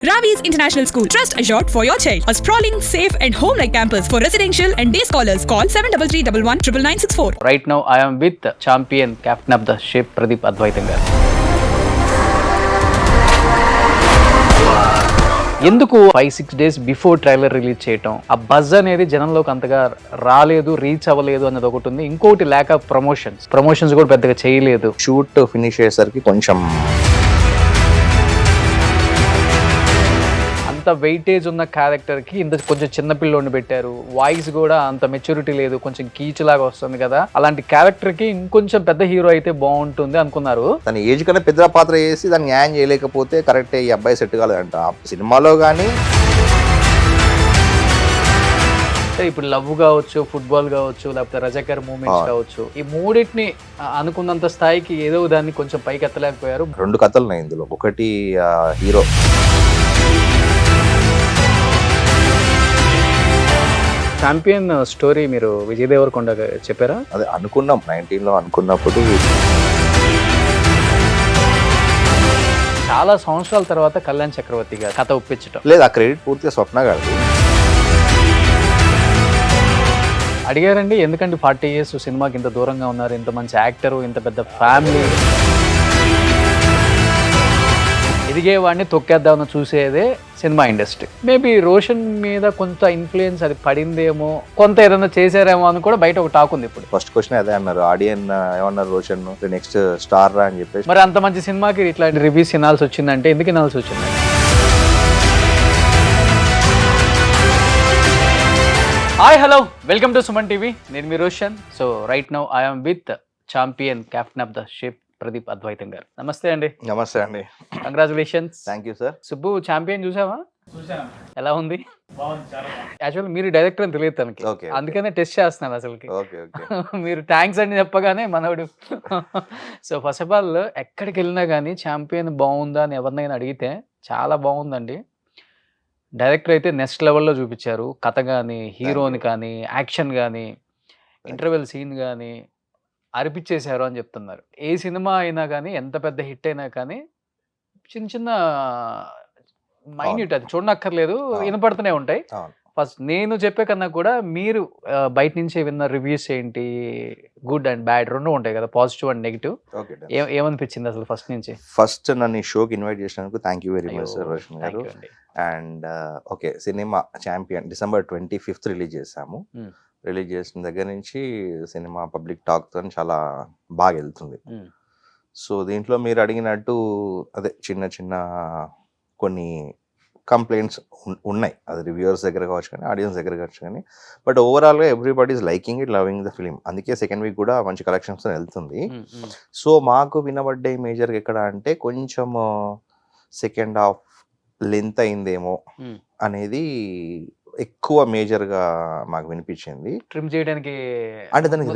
Ravi's International School. Trust assured for your child. A sprawling, safe and home-like campus for residential and day scholars. Call 7331 Right now I am with champion captain of the ship Pradeep Advaitam garu. ఎందుకు 5-6 days before trailer release చేయటం, ఆ buzz అనేది జనంలోకి అంతగా రాలేదు, reach అవ్వలేదు అన్నది ఒకటి ఉంది. ఇంకోటి ల్యాక్ ఆఫ్ ప్రమోషన్స్ కూడా పెద్దగా చేయలేదు. షూట్ ఫినిష్ అయ్యేసరికి కొంచెం అంత వెయిటేజ్ ఉన్న క్యారెక్టర్ కి ఇంత కొంచెం చిన్న పిల్లోని పెట్టారు. వాయిస్ కూడా అంత మెచ్యూరిటీ లేదు, కొంచెం కీచులాగా వస్తుంది కదా. అలాంటి క్యారెక్టర్ కి ఇంకొంచెం పెద్ద హీరో అయితే బాగుంటుంది అనుకున్నారు. తన ఏజ్ కన్నా పెద్ద పాత్ర చేసి దాన్ని న్యాయం చేయలేకపోతే కరెక్ట్ ఈ అబ్బాయి సెట్ కాలేదంట. సినిమాలో కానీ ఇప్పుడు లవ్ కావచ్చు, ఫుట్బాల్ కావచ్చు, లేకపోతే రజకర్ మూమెంట్స్ కావచ్చు, ఈ మూడింటిని అనుకున్నంత స్థాయికి ఏదో దాన్ని కొంచెం పైకి ఎత్తలేకపోయారు. 2 కథలు ఉన్నాయి ఇందులో. ఒకటి హీరో ఛాంపియన్ స్టోరీ మీరు విజయ్ దేవరకొండ చెప్పారా? అదే అనుకున్నాం 19లో అనుకున్నప్పుడు. చాలా సంవత్సరాల తర్వాత కళ్యాణ్ చక్రవర్తి గారు కథ ఒప్పించటం లేదు, ఆ క్రెడిట్ పూర్తిగా స్వప్న గారిది. అడిగారండి, ఎందుకంటే 40 years సినిమాకి ఇంత దూరంగా ఉన్నారు, ఇంత మంచి యాక్టరు, ఇంత పెద్ద ఫ్యామిలీ, ఎదిగేవాడిని తొక్కేద్దామని చూసేదే సినిమా ఇండస్ట్రీ. మేబీ రోషన్ మీద కొంత ఇన్ఫ్లుయెన్స్ అది పడిందేమో, కొంత ఏదైనా చేశారేమో అని కూడా బయట ఒక టాక్ ఉంది. ఇప్పుడు ఫస్ట్ క్వశ్చన్ అదే అన్నారు, ఆడియన్ ఏమన్నారు, రోషన్ నెక్స్ట్ స్టార్ రా అని చెప్పేసి. మరి అంత మంచి సినిమాకి ఇట్లాంటి రివ్యూస్ వినాల్సి వచ్చిందంటే ఎందుకు వినాల్సి వచ్చింది? Hi hello, welcome to Suman TV. నేను మీ Roshan. So right now I'm with Champion captain of the ship Pradeep Advaitham garu. నమస్తే అండి. నమస్తే అండి. Congratulations. Thank you sir. Subbu, Champion చూసావా? ఎలా ఉంది? యాక్చువల్లీ మీరు డైరెక్టర్ అని తెలియదు తనకి, అందుకనే టెస్ట్ చేస్తున్నాను అసలుకి. మీరు థ్యాంక్స్ అని చెప్పగానే మనోడు. సో ఫస్ట్ ఆఫ్ ఆల్ ఎక్కడికి వెళ్ళినా కానీ ఛాంపియన్ బాగుందా అని ఎవరినైనా అడిగితే చాలా బాగుందండి. డైరెక్టర్ అయితే నెక్స్ట్ లెవెల్లో చూపించారు. కథ కానీ, హీరోని కానీ, యాక్షన్ కానీ, ఇంటర్వెల్ సీన్ కానీ అరిపించేశారు అని చెప్తున్నారు. ఏ సినిమా అయినా కానీ, ఎంత పెద్ద హిట్ అయినా కానీ చిన్న చిన్న మైన్యూట్ అది చూడనక్కర్లేదు, వినపడుతూనే ఉంటాయి. ఫస్ట్ నేను చెప్పే కన్నా కూడా మీరు బయట నుంచే విన్న రివ్యూస్ ఏంటి, గుడ్ అండ్ బ్యాడ్ రెండు ఉంటాయి కదా, పాజిటివ్ అండ్ నెగిటివ్. ఏమనిపించింది అసలు ఫస్ట్ నుంచి? ఫస్ట్ నన్ను ఈ షోకి ఇన్వైట్ చేసినందుకు thank you very much sir Roshan garu. And okay, cinema Champion December 25th release చేసాము. రిలీజ్ చేసిన దగ్గర నుంచి సినిమా పబ్లిక్ టాక్తో చాలా బాగా వెళ్తుంది. సో దీంట్లో మీరు అడిగినట్టు అదే చిన్న చిన్న కొన్ని కంప్లైంట్స్ ఉన్నాయి, అది రివ్యూవర్స్ దగ్గర కావచ్చు కానీ, ఆడియన్స్ దగ్గర కావచ్చు కానీ, బట్ ఓవరాల్గా everybody is liking it, loving the film. అందుకే సెకండ్ వీక్ కూడా మంచి కలెక్షన్స్ వెళ్తుంది. సో మాకు వినబడ్డే మేజర్గా ఎక్కడ అంటే కొంచెం సెకండ్ హాఫ్ లెంత్ అయిందేమో అనేది ఎక్కువ మేజర్ గా మాకు వినిపించింది. ట్రిమ్ చేయడానికి అంటే దానికి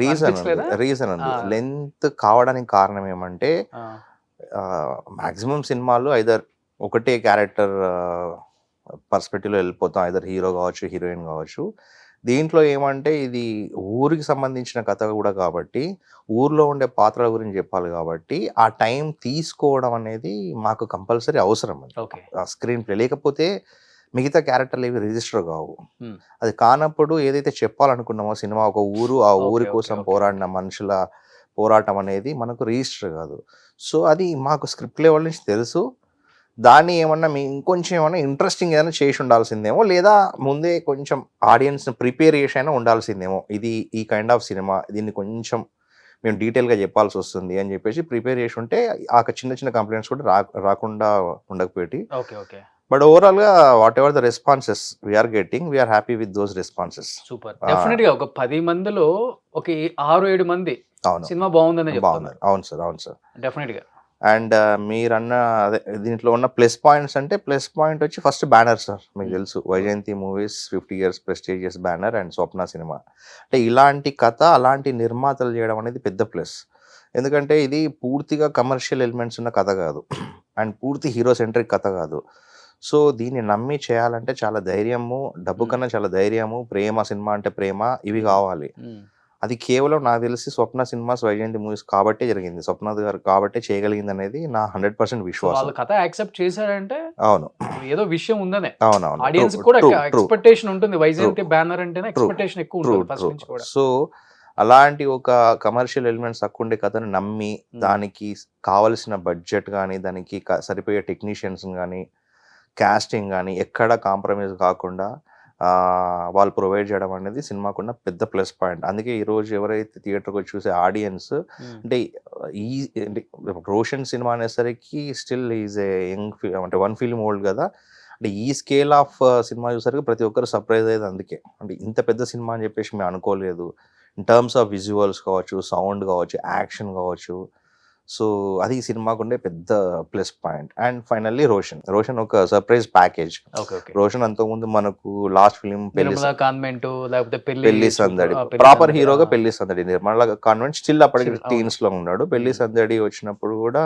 రీజన్ ఉంది. లెంత్ కావడానికి కారణం ఏమంటే మాక్సిమం సినిమాలు ఐదర్ ఒకటే క్యారెక్టర్ పర్స్పెక్టివ్లో వెళ్ళిపోతాం, ఐదర్ హీరో కావచ్చు, హీరోయిన్ కావచ్చు. దీంట్లో ఏమంటే ఇది ఊరికి సంబంధించిన కథ కూడా కాబట్టి, ఊర్లో ఉండే పాత్రల గురించి చెప్పాలి కాబట్టి, ఆ టైం తీసుకోవడం అనేది మాకు కంపల్సరీ అవసరం. స్క్రీన్ ప్లే లేకపోతే మిగతా క్యారెక్టర్లు ఏవి రిజిస్టర్ కావు. అది కానప్పుడు ఏదైతే చెప్పాలనుకున్నామో సినిమా, ఒక ఊరు, ఆ ఊరి కోసం పోరాడిన మనుషుల పోరాటం అనేది మనకు రిజిస్టర్ కాదు. సో అది మాకు స్క్రిప్ట్ లెవెల్ నుంచి తెలుసు. దాన్ని ఏమన్నా ఇంకొంచెం ఏమన్నా ఇంట్రెస్టింగ్ ఏదైనా చేసి ఉండాల్సిందేమో, లేదా ముందే కొంచెం ఆడియన్స్ని ప్రిపేర్ చేసి అయినా ఉండాల్సిందేమో. ఇది ఈ కైండ్ ఆఫ్ సినిమా, దీన్ని కొంచెం మేము డీటెయిల్గా చెప్పాల్సి వస్తుంది అని చెప్పేసి ప్రిపేర్ చేసి ఉంటే ఆ చిన్న చిన్న కంప్లైంట్స్ కూడా రాకుండా ఉండకపోయి. బట్ ఓవరాల్ గా whatever the responses we are getting, we are happy with those responses. Super. Definite గా ఒక 10 మందిలో ఒక 6-7 మంది సినిమా బాగుందని చెప్తున్నారు. అవును సార్. డెఫినెట్ గా. అండ్ మీరన్న అదే దీంట్లో ఉన్న ప్లస్ పాయింట్స్ అంటే, ప్లస్ పాయింట్ వచ్చి ఫస్ట్ బ్యానర్ సార్. మీకు తెలుసు Vyjayanthi movies 50 years prestigious banner and Swapna cinema. అంటే ఇలాంటి కథ, అలాంటి నిర్మాతలు చేయడం అనేది పెద్ద ప్లస్. ఎందుకంటే ఇది పూర్తిగా కమర్షియల్ ఎలిమెంట్స్ ఉన్న కథ కాదు, అండ్ పూర్తి హీరో సెంట్రిక్ కథ కాదు. సో దీన్ని నమ్మి చేయాలంటే చాలా ధైర్యము, డబ్బు కన్నా చాలా ధైర్యము, ప్రేమ, సినిమా అంటే ప్రేమ, ఇవి కావాలి. అది కేవలం నాకు తెలిసి స్వప్న సినిమాస్, వైజయంతి మూవీస్ కాబట్టే జరిగింది. స్వప్న గారు కాబట్టే చేయగలిగింది అనేది నా 100% వాళ్ళ విశ్వాసం. కథ యాక్సెప్ట్ చేశారంటే అవును, ఏదో విషయం ఉందనే. అవునవును. ఆడియన్స్ కూడా ఎక్స్పెక్టేషన్ ఉంటుంది. వైజయంతి బ్యానర్ అంటేనే ఎక్స్పెక్టేషన్ ఎక్కువ ఉంటుంది ఫస్ట్ నుంచి కూడా. సో అలాంటి ఒక కమర్షియల్ ఎలిమెంట్స్ తక్కువ ఉండే కథను నమ్మి దానికి కావలసిన బడ్జెట్ కానీ, దానికి సరిపోయే టెక్నీషియన్స్ కానీ, కాస్టింగ్ కానీ ఎక్కడ కాంప్రమైజ్ కాకుండా వాళ్ళు ప్రొవైడ్ చేయడం అనేది సినిమాకున్న పెద్ద ప్లస్ పాయింట్. అందుకే ఈరోజు ఎవరైతే థియేటర్కి వచ్చి చూసే ఆడియన్స్ అంటే ఈ రోషన్ సినిమా అనేసరికి స్టిల్ ఈజ్ ఏ యంగ్ అంటే 1 ఫిల్మ్ ఓల్డ్ కదా. అంటే ఈ స్కేల్ ఆఫ్ సినిమా చూసరికి ప్రతి ఒక్కరు సర్ప్రైజ్ అయ్యేది. అందుకే అంటే ఇంత పెద్ద సినిమా అని చెప్పేసి మేము అనుకోలేదు. ఇన్ టర్మ్స్ ఆఫ్ విజువల్స్ కావచ్చు, సౌండ్ కావచ్చు, యాక్షన్ కావచ్చు. సో అది ఈ సినిమాకు ఉండే పెద్ద plus point. And finally Roshan ఒక సర్ప్రైజ్ ప్యాకేజ్. రోషన్ అంతకుముందు మనకు లాస్ట్ ఫిలిం పెళ్లి సందడి ప్రాపర్ హీరోగా పెళ్లి సందడి, నిర్మలా కాన్వెంట్ స్టిల్ అప్పటికి టీన్స్ లో ఉన్నాడు. పెళ్లి సందడి వచ్చినప్పుడు కూడా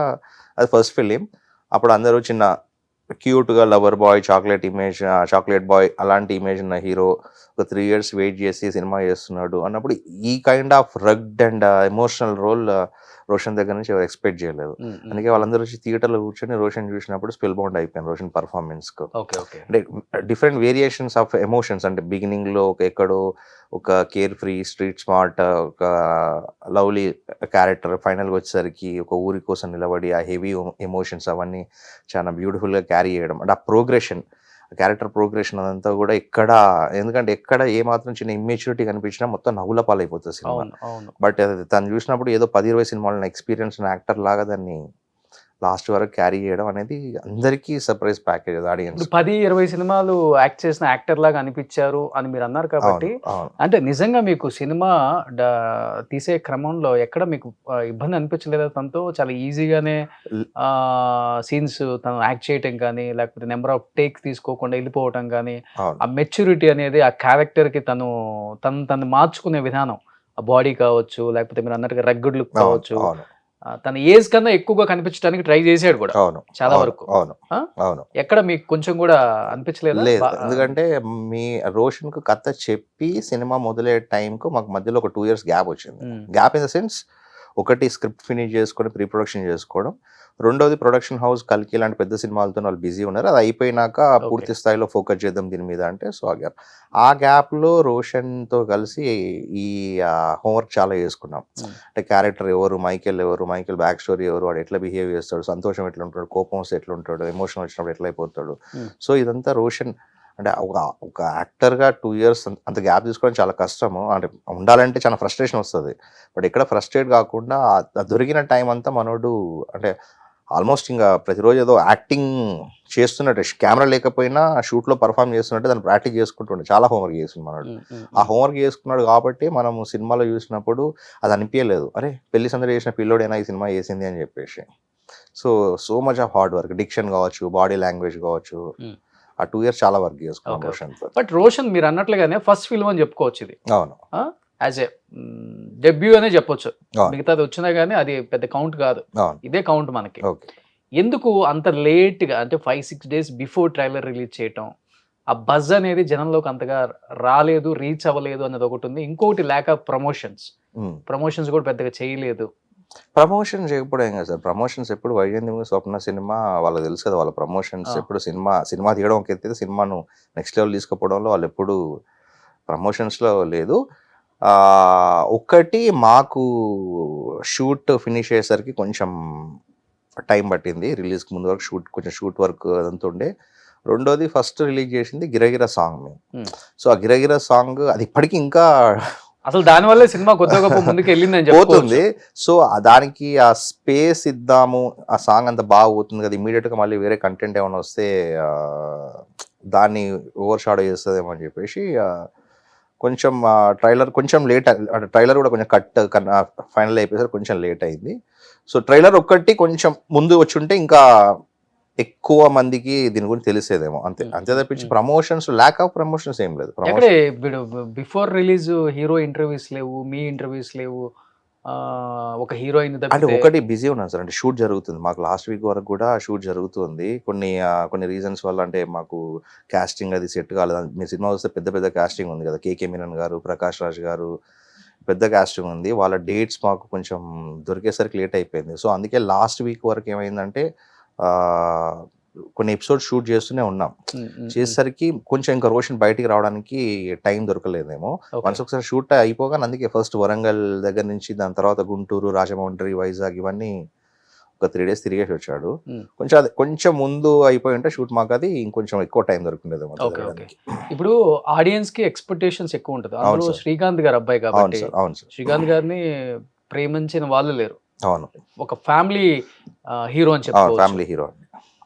అది ఫస్ట్ ఫిలిం. అప్పుడు అందరూ చిన్న క్యూట్ గా లవర్ బాయ్, చాక్లెట్ బాయ్ అలాంటి ఇమేజ్ ఉన్న హీరో ఒక 3 years వెయిట్ చేసి సినిమా చేస్తున్నాడు అన్నప్పుడు ఈ kind of rugged and emotional role Roshan దగ్గర నుంచి ఎవరు ఎక్స్పెక్ట్ చేయలేదు. అందుకే వాళ్ళందరూ వచ్చి థియేటర్లో కూర్చొని రోషన్ చూసినప్పుడు స్పెల్ బౌండ్ అయిపోయాను రోషన్ పర్ఫార్మెన్స్ కు. అంటే డిఫరెంట్ వేరియేషన్స్ ఆఫ్ ఎమోషన్స్. అంటే బిగినింగ్ లో ఎక్కడో ఒక కేర్ ఫ్రీ స్ట్రీట్ స్మార్ట్ ఒక లవ్లీ క్యారెక్టర్, ఫైనల్గా వచ్చేసరికి ఒక ఊరి కోసం నిలబడి ఆ హెవీ ఎమోషన్స్ అవన్నీ చాలా బ్యూటిఫుల్గా క్యారీ చేయడం. అంటే ఆ ప్రోగ్రెషన్, క్యారెక్టర్ ప్రోగ్రెషన్ అదంతా కూడా ఎందుకంటే ఎక్కడ ఏ మాత్రం చిన్న ఇమ్మెచ్యూరిటీ కనిపించినా మొత్తం నవ్వుల పాలైపోతుంది సినిమా. బట్ తను చూసినప్పుడు ఏదో 10-20 సినిమాలను ఎక్స్పీరియన్స్ యాక్టర్ లాగా దాన్ని లాస్ట్ వరకు క్యారీ చేయడం అనేది అందరికీ సర్ప్రైజ్ ప్యాకేజ్ ఆడియన్స్. 10-20 సినిమాలు యాక్ట్ చేసిన యాక్టర్ లాగా అనిపించారు అని మీరు అన్నారు కాబట్టి, అంటే నిజంగా మీకు సినిమా తీసే క్రమంలో ఎక్కడ మీకు ఇబ్బంది అనిపించలేదా? తనతో చాలా ఈజీగానే సీన్స్ తను యాక్ట్ చేయటం కానీ, లేకపోతే నెంబర్ ఆఫ్ టేక్స్ తీసుకోకుండా వెళ్ళిపోవటం కానీ, ఆ మెచ్యూరిటీ అనేది ఆ క్యారెక్టర్ కి తను మార్చుకునే విధానం, ఆ బాడీ కావచ్చు, లేకపోతే మీరు అన్నట్టుగా రగ్గుడ్ లుక్ కావచ్చు, తన ఏజ్ కన్నా ఎక్కువగా కనిపించడానికి ట్రై చేసాడు కూడా చాలా వరకు. ఎక్కడ మీకు కొంచెం కూడా అనిపించలేదు? ఎందుకంటే మీ రోషన్ కు కథ చెప్పి సినిమా మొదలయ్యే టైంకు మాకు మధ్యలో ఒక 2 years గ్యాప్ వచ్చింది. గ్యాప్ ఇన్ ద సెన్స్, ఒకటి స్క్రిప్ట్ ఫినిష్ చేసుకొని ప్రీ ప్రొడక్షన్ చేసుకోవడం, రెండోది ప్రొడక్షన్ హౌస్ కల్కి ఇలాంటి పెద్ద సినిమాలతో వాళ్ళు బిజీ ఉన్నారు. అది అయిపోయినాక పూర్తి స్థాయిలో ఫోకస్ చేద్దాం దీని మీద అంటే. సో ఆ గ్యాప్లో రోషన్తో కలిసి ఈ హోంవర్క్ చాలా చేసుకున్నాం. అంటే క్యారెక్టర్ ఎవరు, మైకేల్ బ్యాక్ స్టోరీ ఎవరు, వాడు ఎట్లా బిహేవ్ చేస్తాడు, సంతోషం ఎట్లా ఉంటాడు, కోపం వస్తే ఎట్లా ఉంటాడు, ఎమోషన్ వచ్చినప్పుడు ఎట్లా అయిపోతాడు. సో ఇదంతా రోషన్ అంటే ఒక యాక్టర్గా 2 years అంత గ్యాప్ తీసుకోవడం చాలా కష్టము. అంటే ఉండాలంటే చాలా ఫ్రస్ట్రేషన్ వస్తుంది. బట్ ఇక్కడ ఫ్రస్ట్రేట్ కాకుండా దొరికిన టైం అంతా మనోడు అంటే ఆల్మోస్ట్ ఇంకా ప్రతిరోజు ఏదో యాక్టింగ్ చేస్తున్నట్టు, కెమెరా లేకపోయినా షూట్లో పర్ఫామ్ చేస్తున్నట్టు దాన్ని ప్రాక్టీస్ చేసుకుంటుండే. చాలా హోంవర్క్ చేసింది మనోడు. ఆ హోంవర్క్ చేసుకున్నాడు కాబట్టి మనము సినిమాలో చూసినప్పుడు అది అనిపించలేదు, అరే పెళ్లి సందడి చేసిన పిల్లోడైనా ఈ సినిమా చేసింది అని చెప్పేసి. So much of hard work, diction కావచ్చు, బాడీ లాంగ్వేజ్ కావచ్చు, ఆ 2 years చాలా వర్క్ చేసుకున్నాం రోషన్. బట్ రోషన్ మీరు అన్నట్లుగానే ఫస్ట్ ఫిల్మ్ అని చెప్పుకోవచ్చు ఇది. అవును, యాజ్ ఏ డెబ్యూ అనే చెప్పొచ్చు. మిగతాది వచ్చినా కానీ అది పెద్ద కౌంట్ కాదు, ఇదే కౌంట్ మనకి. ఎందుకు అంత లేట్ గా, అంటే 5-6 days బిఫోర్ ట్రైలర్ రిలీజ్ చేయటం, ఆ బజ్ అనేది జనంలోకి అంతగా రాలేదు, రీచ్ అవ్వలేదు అన్నది ఒకటి ఉంది. ఇంకొకటి ల్యాక్ ఆఫ్ ప్రమోషన్స్ కూడా పెద్దగా చేయలేదు. ప్రమోషన్ చేయకపోవడం కదా సార్. ప్రమోషన్స్ ఎప్పుడు వైజయంతి స్వప్న సినిమా వాళ్ళకి తెలుసు కదా, వాళ్ళ ప్రమోషన్స్ ఎప్పుడు సినిమా తీయడం ఒక ఎత్తే సినిమాను నెక్స్ట్ లెవెల్ తీసుకుపోవడంలో వాళ్ళు ఎప్పుడు ప్రమోషన్స్లో లేదు. ఒకటి మాకు షూట్ ఫినిష్ అయ్యేసరికి కొంచెం టైం పట్టింది, రిలీజ్కి ముందు వరకు కొంచెం షూట్ వర్క్ అదంతా ఉండే. రెండోది ఫస్ట్ రిలీజ్ చేసింది గిరగిర సాంగ్ మేము. సో ఆ గిరగిర సాంగ్ అది ఇప్పటికీ ఇంకా అసలు దానివల్లే సినిమా కొత్త గొప్ప ముందుకు వెళ్ళిందని పోతుంది. సో దానికి ఆ స్పేస్ ఇద్దాము, ఆ సాంగ్ అంత బాగా పోతుంది కదా, ఇమీడియట్గా మళ్ళీ వేరే కంటెంట్ ఏమైనా వస్తే దాన్ని ఓవర్ షాడో చేస్తుందేమో అని చెప్పేసి కొంచెం ట్రైలర్ కొంచెం లేట్, అంటే ట్రైలర్ కూడా కొంచెం కట్ ఫైనల్ అయిపోయేసరికి కొంచెం లేట్ అయింది. సో ట్రైలర్ ఒక్కటి కొంచెం ముందు వచ్చి ఉంటే ఇంకా ఎక్కువ మందికి దీని గురించి తెలిసేదేమో, అంతే తప్పించి ప్రమోషన్స్, ల్యాక్ ఆఫ్ ప్రమోషన్స్ ఏం లేదు. బిఫోర్ రిలీజ్ హీరో ఇంటర్వ్యూస్ లేవు, మీ ఇంటర్వ్యూస్ లేవు, ఒక హీరోయిన్ అంటే ఒకటి బిజీ ఉన్నాను సార్. అంటే షూట్ జరుగుతుంది మాకు, లాస్ట్ వీక్ వరకు కూడా షూట్ జరుగుతుంది. కొన్ని రీజన్స్ వల్ల, అంటే మాకు కాస్టింగ్ అది సెట్ కాలేదు. మీ సినిమా వస్తే పెద్ద కాస్టింగ్ ఉంది కదా, కేకే మీనన్ గారు, ప్రకాష్ రాజ్ గారు, పెద్ద కాస్టింగ్ ఉంది. వాళ్ళ డేట్స్ మాకు కొంచెం దొరికేసరికి లేట్ అయిపోయింది. సో అందుకే లాస్ట్ వీక్ వరకు ఏమైందంటే కొన్ని ఎపిసోడ్స్ షూట్ చేస్తూనే ఉన్నాం. చేసేసరికి కొంచెం ఇంకా రోషన్ బయటికి రావడానికి టైం దొరకలేదేమో. వన్స్ ఒకసారి షూట్ అయిపోగానే అందుకే ఫస్ట్ వరంగల్ దగ్గర నుంచి దాని తర్వాత గుంటూరు, రాజమండ్రి, వైజాగ్ ఇవన్నీ ఒక 3 days తిరిగేసి వచ్చాడు. కొంచెం ముందు అయిపోయి ఉంటే షూట్ మాకు అది ఇంకొంచెం ఎక్కువ టైం దొరుకుతుండేది. ఇప్పుడు ఆడియన్స్ కి ఎక్స్పెక్టేషన్స్ ఎక్కువ ఉంటుంది. అందులో శ్రీకాంత్ గారు అబ్బాయి కాబట్టి శ్రీకాంత్ గారిని ప్రేమించిన వాళ్ళు లేరు. అవును, ఒక ఫ్యామిలీ హీరో అని చెప్పారు. ఫ్యామిలీ హీరో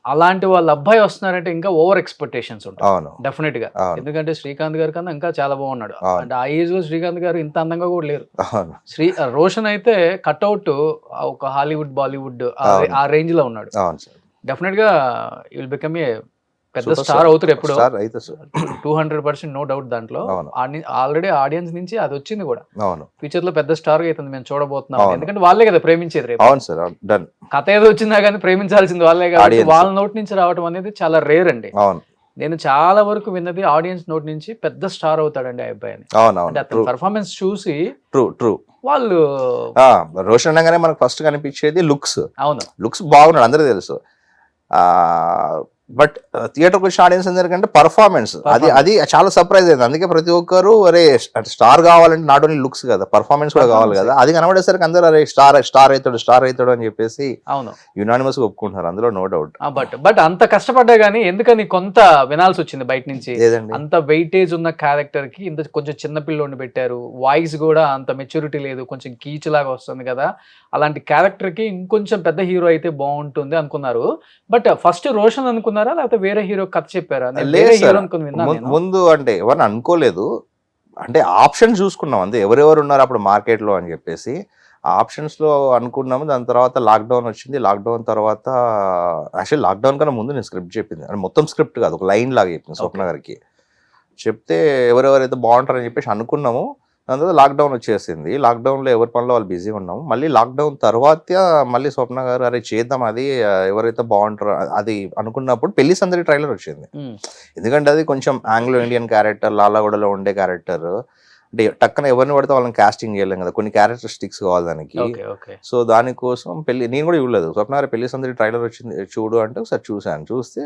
అలాంటి వాళ్ళ అబ్బాయి వస్తున్నారంటే ఇంకా ఓవర్ ఎక్స్పెక్టేషన్స్ ఉంటాయి. అవును, డెఫినెట్ గా. ఎందుకంటే శ్రీకాంత్ గారి కన్నా ఇంకా చాలా బాగున్నాడు. అంటే ఆ ఏజ్ లో శ్రీకాంత్ గారు ఇంత అందంగా కూడా లేరు. రోషన్ అయితే కట్అవుట్ ఒక హాలీవుడ్, బాలీవుడ్ ఆ రేంజ్ లో ఉన్నాడు. డెఫినెట్ గా విల్ బికమ్ ఏ పెద్ద స్టార్ అవుతారు ఎప్పుడు. 200% నో డౌట్ దాంట్లో. ఆల్రెడీ ఆడియన్స్ నుంచి అది వచ్చింది కూడా. ఫ్యూచర్ లో పెద్ద స్టార్ అవుతుంది మేము చూడబోతున్నాం. ఎందుకంటే వాళ్ళే కదా ప్రేమించేది రేపు. కథ ఏదో వచ్చిందా కానీ ప్రేమించాల్సింది వాళ్ళే కాబట్టి వాళ్ళ నోటి నుంచి రావడం అనేది చాలా రేర్ అండి. నేను చాలా వరకు విన్నది ఆడియన్స్ నోటి నుంచి పెద్ద స్టార్ అవుతాడండి ఆ అబ్బాయి అని. అంటే అతని పర్ఫార్మెన్స్ చూసి వాళ్ళు రోషన్ అనగానే మనకు ఫస్ట్ కనిపించేది లుక్స్. అవును, లుక్స్ బాగున్నాడు, అందరికీ తెలుసు. బట్ థియేటర్కి వచ్చిన ఆడియన్స్ ఎందుకంటే పర్ఫార్మెన్స్ అది చాలా సర్ప్రైజ్ అయింది. అందుకే ప్రతి ఒక్కరు అరే స్టార్ కావాలంటే నాట్ ఓన్లీ లుక్స్ కదా, పర్ఫార్మెన్స్ కూడా కావాలి కదా. అది కనబడేసరికి అందరూ అరే స్టార్ అవుతాడు అని చెప్పేసి యునానిమస్ గా ఒప్పుకుంటున్నారు. అందులో నో డౌట్. బట్ అంత కష్టపడ్డా గానీ ఎందుకని కొంత వినాల్సి వచ్చింది బయట నుంచి. అంత వెయిటేజ్ ఉన్న క్యారెక్టర్ కి ఇంత కొంచెం చిన్న పిల్లోని పెట్టారు. వాయిస్ కూడా అంత మెచ్యూరిటీ లేదు, కొంచెం కీచులాగా వస్తుంది కదా. అలాంటి క్యారెక్టర్ కి ఇంకొంచెం పెద్ద హీరో అయితే బాగుంటుంది అనుకున్నారు. బట్ ఫస్ట్ రోషన్ అనుకున్నారా లేకపోతే వేరే హీరో కథ చెప్పారా? ముందు అంటే ఎవరిని అనుకోలేదు. అంటే ఆప్షన్ చూసుకున్నాం అంతే, ఎవరెవరు ఉన్నారు అప్పుడు మార్కెట్ లో అని చెప్పేసి ఆప్షన్స్ లో అనుకున్నాము. దాని తర్వాత లాక్డౌన్ వచ్చింది. లాక్డౌన్ తర్వాత యాక్చువల్లీ లాక్డౌన్ కన్నా ముందు నేను స్క్రిప్ట్ చెప్పింది. అంటే మొత్తం స్క్రిప్ట్ కాదు, ఒక లైన్ లాగా చెప్పింది స్వప్న గారికి. చెప్తే ఎవరెవరైతే బాగుంటారని చెప్పేసి అనుకున్నాము. దాని తర్వాత లాక్డౌన్ వచ్చేసింది. లాక్డౌన్లో ఎవరి పనిలో వాళ్ళు బిజీ ఉన్నాము. మళ్ళీ లాక్డౌన్ తర్వాత మళ్ళీ స్వప్న గారు అరే చేద్దాం అది ఎవరైతే బాగుంటారో అది అనుకున్నప్పుడు పెళ్లి సందడి ట్రైలర్ వచ్చింది. ఎందుకంటే అది కొంచెం ఆంగ్లో ఇండియన్ క్యారెక్టర్, లాలాగూడలో ఉండే క్యారెక్టర్. అంటే టక్కన ఎవరిని పడితే వాళ్ళని కాస్టింగ్ చేయలేం కదా, కొన్ని క్యారెక్టరిస్టిక్స్ కావాలి దానికి. సో దానికోసం నేను కూడా చూడలేదు. స్వప్న గారు పెళ్లి సందడి ట్రైలర్ వచ్చింది చూడు అంటే ఒకసారి చూశాను. చూస్తే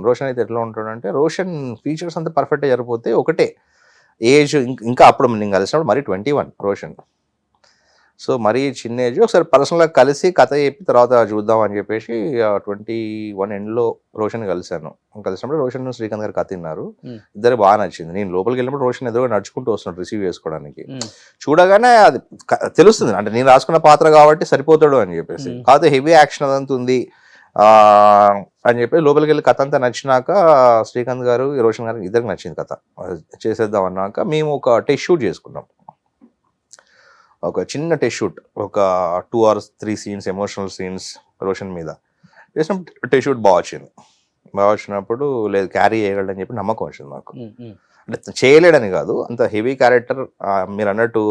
రోషన్ అయితే ఎట్లా ఉంటాడంటే రోషన్ ఫీచర్స్ అంతా పర్ఫెక్ట్గా జరిగిపోతే ఒకటే ఏజ్ ఇంకా అప్పుడు నేను కలిసినప్పుడు మరీ 21 రోషన్. సో మరీ చిన్న ఏజ్. ఒకసారి పర్సనల్గా కలిసి కథ చెప్పి తర్వాత చూద్దాం అని చెప్పేసి 21 ఎండ్లో రోషన్ కలిసినప్పుడు రోషన్ శ్రీకాంత్ గారు కథ తిన్నారు. ఇద్దరు బాగా నచ్చింది. నేను లోపలికి వెళ్ళినప్పుడు రోషన్ ఎదురుగా నడుచుకుంటూ వస్తున్నాడు రిసీవ్ చేసుకోవడానికి. చూడగానే అది తెలుస్తుంది, అంటే నేను రాసుకున్న పాత్ర కాబట్టి సరిపోతాడు అని చెప్పేసి. కాకపోతే హెవీ యాక్షన్ అదంతా ఉంది అని చెప్పి లోపలికి వెళ్ళి కథ అంతా నచ్చినాక శ్రీకాంత్ గారు, రోషన్ గారు ఇద్దరికి నచ్చింది కథ. చేసేద్దాం అన్నాక మేము ఒక టెస్ట్ షూట్ చేసుకున్నాం. ఒక చిన్న టెస్ట్ షూట్, ఒక 2 hours 3 scenes emotional scenes Roshan మీద చేసినప్పుడు టెస్ట్ షూట్ బాగా వచ్చినప్పుడు లేదు క్యారీ చేయగలడని చెప్పి నమ్మకం వచ్చింది నాకు. అంటే చేయలేడని కాదు, అంత హెవీ క్యారెక్టర్ మీరు అన్నట్టు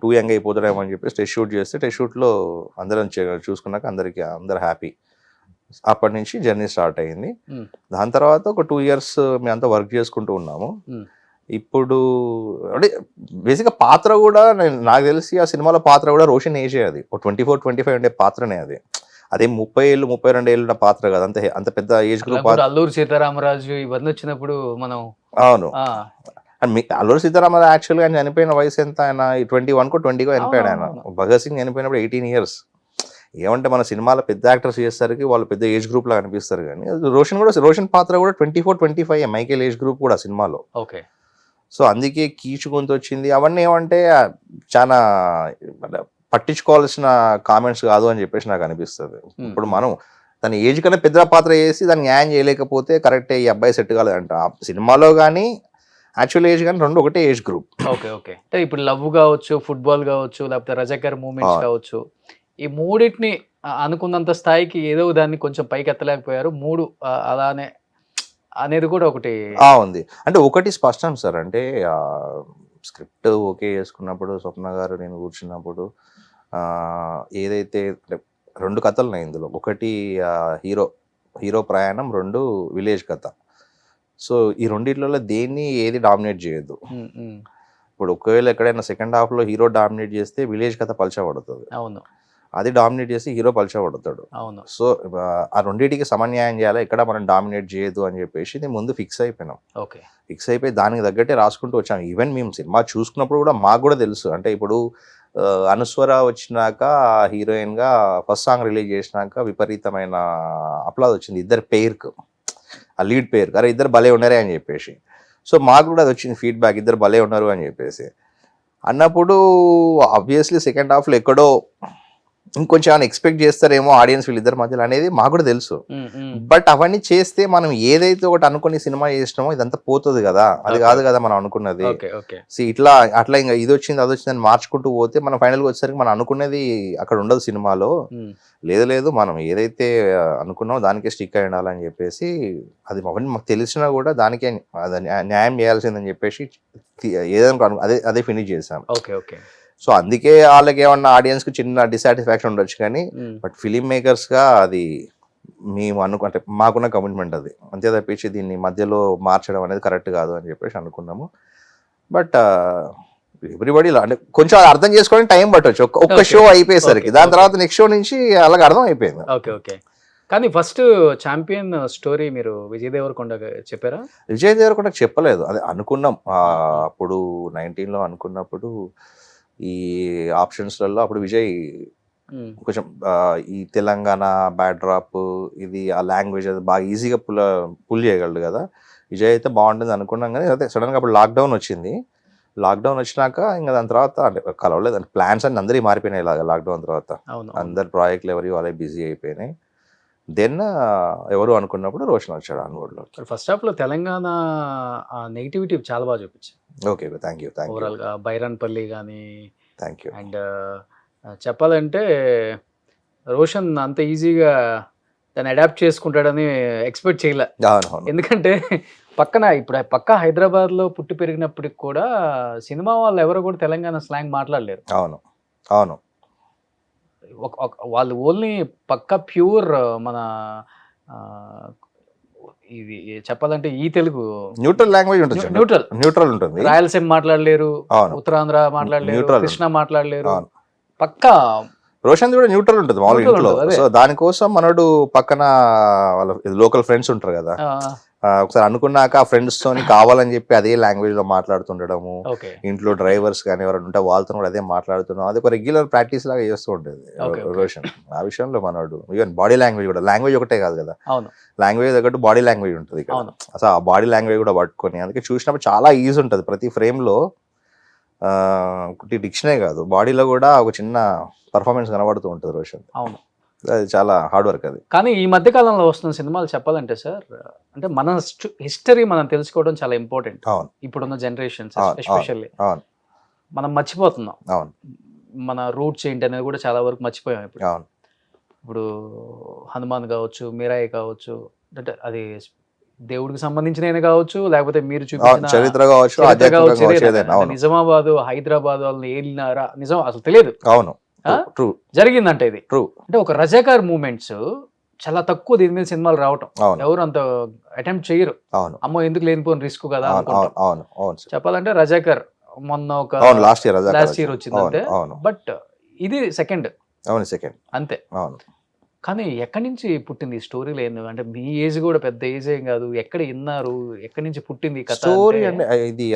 టూ యంగ్ అయిపోతాడేమో అని చెప్పి టెస్ట్ షూట్ చేస్తే టెస్ట్ షూట్లో అందరం చూసుకున్నాక అందరు హ్యాపీ. అప్పటి నుంచి జర్నీ స్టార్ట్ అయ్యింది. దాని తర్వాత ఒక 2 years మేమంతా వర్క్ చేసుకుంటూ ఉన్నాము. ఇప్పుడు అంటే బేసిక్గా పాత్ర కూడా నాకు తెలిసి ఆ సినిమాలో పాత్ర కూడా రోషన్ ఏజే. అది 24-25 ఉండే పాత్రనే అది. అదే 30 ఏళ్ళు 32 ఏళ్ళ పాత్ర కదా, అంత పెద్ద ఏజ్ గ్రూప్. అల్లూరు సీతారామరాజు ఇవన్నీ వచ్చినప్పుడు మనం అవును. అల్లూరు సీతారామరాజు యాక్చువల్గా ఆయన చనిపోయిన వయసు ఎంత? ఆయన 21కో 20కో చనిపోయాడు ఆయన. భగత్ సింగ్ చనిపోయినప్పుడు 18 years. ఏమంటే మన సినిమాలో పెద్ద యాక్టర్స్ చేసేసరికి వాళ్ళు పెద్ద ఏజ్ గ్రూప్ లాగా అనిపిస్తారు, కానీ రోషన్ పాత్ర కూడా 24-25 మైకేల్ ఏజ్ గ్రూప్ కూడా సినిమాలో. ఓకే. సో అందుకే కీచు గొంతు వచ్చింది. అవన్నీ ఏమంటే చాలా పట్టించుకోవాల్సిన కామెంట్స్ కాదు అని చెప్పేసి నాకు అనిపిస్తుంది. ఇప్పుడు మనం తన ఏజ్ కన్నా పెద్ద పాత్ర చేసి దాన్ని న్యాయం చేయలేకపోతే కరెక్టే ఈ అబ్బాయి సెట్ కాలేదంట. సినిమాలో కానీ యాక్చువల్ ఏజ్ కానీ రెండు ఒకటే ఏజ్ గ్రూప్. Okay okay. అంటే ఇప్పుడు లవ్ కావచ్చు, ఫుట్బాల్ కావచ్చు, లేకపోతే రజాకర్ మూమెంట్స్ కావచ్చు, ఈ మూడింటిని అనుకున్నంత స్థాయికి ఏదో దాన్ని కొంచెం పైకి ఎత్తలేకపోయారు. అలానే అనేది కూడా ఒకటి ఉంది. అంటే ఒకటి స్పష్టం సార్, అంటే స్క్రిప్ట్ ఓకే చేసుకున్నప్పుడు స్వప్న గారు నేను కూర్చున్నప్పుడు ఏదైతే 2 కథలు ఉన్నాయి ఇందులో. ఒకటి హీరో ప్రయాణం, 2 విలేజ్ కథ. సో ఈ రెండిట్లలో ఏది డామినేట్ చేయొద్దు. ఇప్పుడు ఒకవేళ ఎక్కడైనా సెకండ్ హాఫ్లో హీరో డామినేట్ చేస్తే విలేజ్ కథ పలచబడుతుంది, అవును అది డామినేట్ చేసి హీరో పలచబడతాడు. అవును. సో ఆ రెండింటికి సమన్యాయం చేయాలి, ఎక్కడ మనం డామినేట్ చేయదు అని చెప్పేసి నేను ముందు ఫిక్స్ అయిపోయినాం. ఓకే. ఫిక్స్ అయిపోయి దానికి తగ్గట్టే రాసుకుంటూ వచ్చాం. ఈవెన్ మేము సినిమా చూసుకున్నప్పుడు కూడా మాకు కూడా తెలుసు, అంటే ఇప్పుడు అనుస్వర వచ్చినాక హీరోయిన్గా ఫస్ట్ సాంగ్ రిలీజ్ చేసినాక విపరీతమైన అప్లాజ్ వచ్చింది ఇద్దరు పేరుకు, ఆ లీడ్ పేరుకు, అరే ఇద్దరు భలే ఉన్నారే అని చెప్పేసి. సో మాకు కూడా అది వచ్చింది ఫీడ్బ్యాక్, ఇద్దరు భలే ఉన్నారు అని చెప్పేసి. అన్నప్పుడు ఆబ్వియస్లీ సెకండ్ హాఫ్లో ఎక్కడో ఇంకొంచెం ఏమైనా ఎక్స్పెక్ట్ చేస్తారేమో ఆడియన్స్ వీళ్ళిద్దరి మధ్యలో అనేది మాకు కూడా తెలుసు. బట్ అవన్నీ చేస్తే మనం ఏదైతే ఒకటి అనుకుని సినిమా చేసినామో ఇదంతా పోతుంది కదా, అది కాదు కదా మనం అనుకున్నది. ఇట్లా అట్లా ఇంకా ఇది వచ్చింది అది వచ్చింది అని మార్చుకుంటూ పోతే మనం ఫైనల్గా వచ్చేసరికి మనం అనుకున్నది అక్కడ ఉండదు సినిమాలో. లేదు మనం ఏదైతే అనుకున్నామో దానికే స్టిక్ అయి ఉండాలని చెప్పేసి, అది అవన్నీ మాకు తెలిసినా కూడా దానికే న్యాయం చేయాల్సిందని చెప్పేసి ఏదైనా అదే ఫినిష్ చేసాం. సో అందుకే వాళ్ళకి ఏమన్నా ఆడియన్స్కి చిన్న డిసాటిస్ఫాక్షన్ ఉండొచ్చు, కానీ బట్ ఫిలిం మేకర్స్గా అది మేము అంటే మాకున్న కమిట్మెంట్ అది, అంతే తప్పించి దీన్ని మధ్యలో మార్చడం అనేది కరెక్ట్ కాదు అని చెప్పేసి అనుకున్నాము. బట్ ఎవ్రీబడి అంటే కొంచెం అది అర్థం చేసుకోవడానికి టైం పట్టవచ్చు, ఒక్క షో అయిపోయేసరికి. దాని తర్వాత నెక్స్ట్ షో నుంచి అలాగే అర్థం అయిపోయింది. ఓకే. కానీ ఫస్ట్ ఛాంపియన్ స్టోరీ మీరు విజయ్ దేవరకొండ చెప్పారా? విజయ్ దేవరకొండకు చెప్పలేదు, అది అనుకున్నాం అప్పుడు 19లో అనుకున్నప్పుడు ఈ ఆప్షన్స్లలో. అప్పుడు విజయ్ కొంచెం ఈ తెలంగాణ బ్యాక్డ్రాప్ ఇది ఆ లాంగ్వేజ్ అది బాగా ఈజీగా పుల్ చేయగలడు కదా, విజయ్ అయితే బాగుంటుంది అనుకున్నాం. కానీ అదే సడన్గా అప్పుడు లాక్డౌన్ వచ్చింది. లాక్డౌన్ వచ్చినాక ఇంకా దాని తర్వాత అంటే కలవలేదు, అంటే ప్లాన్స్ అన్ని అందరికీ మారిపోయినాయి ఇలాగ లాక్డౌన్ తర్వాత. అందరు ప్రాజెక్టులు ఎవరి వాళ్ళే బిజీ అయిపోయినాయి. దెన్ ఎవరు అనుకున్నప్పుడు రోషన్ వచ్చాడు ఆన్వర్డ్లో. ఫస్ట్ హాఫ్లో తెలంగాణ నెగిటివిటీ చాలా బాగా చూపించారు. Okay, thank you. ఓవరాల్గా బైరాన్పల్లి కానీ థ్యాంక్ యూ. అండ్ చెప్పాలంటే రోషన్ అంత ఈజీగా దాన్ని అడాప్ట్ చేసుకుంటాడని ఎక్స్పెక్ట్ చేయలే. ఎందుకంటే పక్క హైదరాబాద్లో పుట్టి పెరిగినప్పటికి కూడా సినిమా వాళ్ళు ఎవరు కూడా తెలంగాణ స్లాంగ్ మాట్లాడలేరు. అవును వాళ్ళు ఓన్లీ పక్క ప్యూర్ మన ఇది చెప్పాలంటే ఈ తెలుగు న్యూట్రల్ లాంగ్వేజ్ ఉంటుంది, న్యూట్రల్ ఉంటుంది. రాయలసీమ మాట్లాడలేరు, ఉత్తరాంధ్ర మాట్లాడలేరు, కృష్ణ మాట్లాడలేరు. పక్క రోషన్ కూడా న్యూట్రల్ ఉంటుంది మామూలు ఇంట్లో. సో దానికోసం మనోడు పక్కన వాళ్ళ లోకల్ ఫ్రెండ్స్ ఉంటారు కదా, ఒకసారి అనుకున్నాక ఆ ఫ్రెండ్స్ తోని కావాలని చెప్పి అదే లాంగ్వేజ్ లో మాట్లాడుతుండడము, ఇంట్లో డ్రైవర్స్ కానీ ఎవరైనా ఉంటే వాళ్ళతో కూడా అదే మాట్లాడుతున్నాం, అది ఒక రెగ్యులర్ ప్రాక్టీస్ లాగా చేస్తూ ఉంటుంది రోషన్. ఆ విషయంలో మనోడు ఈవెన్ బాడీ లాంగ్వేజ్ కూడా, లాంగ్వేజ్ ఒకటే కాదు కదా, లాంగ్వేజ్ తగ్గట్టు బాడీ లాంగ్వేజ్ ఉంటుంది ఇక్కడ. అసలు ఆ బాడీ లాంగ్వేజ్ కూడా పట్టుకొని అందుకే చూసినప్పుడు చాలా ఈజీ ఉంటుంది. ప్రతి ఫ్రేమ్ లో డిక్షనే కాదు, బాడీలో కూడా ఒక చిన్న పర్ఫార్మెన్స్ కనబడుతూ ఉంటుంది రోషన్. అవును, అది చాలా హార్డ్ వర్క్ అది. కానీ ఈ మధ్య కాలంలో వస్తున్న సినిమాలు చెప్పాలంటే సార్, అంటే మన హిస్టరీ మనం తెలుసుకోవడం చాలా ఇంపార్టెంట్. అవును, ఇప్పుడున్న జనరేషన్స్ ఎస్పెషల్లీ మనం మర్చిపోతున్నాం. అవును, మన రూట్స్ ఏంటి అనేది కూడా చాలా వరకు మర్చిపోయాం ఇప్పుడు. అవును, ఇప్పుడు హనుమాన్ కావచ్చు, మీరాయి కావచ్చు, అంటే అది దేవుడికి సంబంధించిన కావచ్చు, లేకపోతే మీరు చూపించిన చరిత్ర కావచ్చు, నిజామాబాద్ హైదరాబాద్ వాళ్ళని ఏలినారా నిజం అసలు తెలియదు. అవును, జరిగిందంటే ఇది అంటే ఒక రజాకార్ మూమెంట్స్ చాలా తక్కువ దీని మీద సినిమాలు రావటం, ఎవరు అంత అటెంప్ట్ చేయరు. అమ్మో ఎందుకు లేనిపోయిన రిస్క్ కదా చెప్పాలంటే. రజాకార్ మొన్న ఒక లాస్ట్ ఇయర్ వచ్చిందంటే, బట్ ఇది సెకండ్ అంతే. కానీ ఎక్కడి నుంచి పుట్టింది ఈ స్టోరీ? లేదు అంటే మీ ఏజ్ కూడా పెద్ద ఏజ్ ఏం కాదు, ఎక్కడ విన్నారు, ఎక్కడి నుంచి పుట్టింది స్టోరీ? అంటే ఇది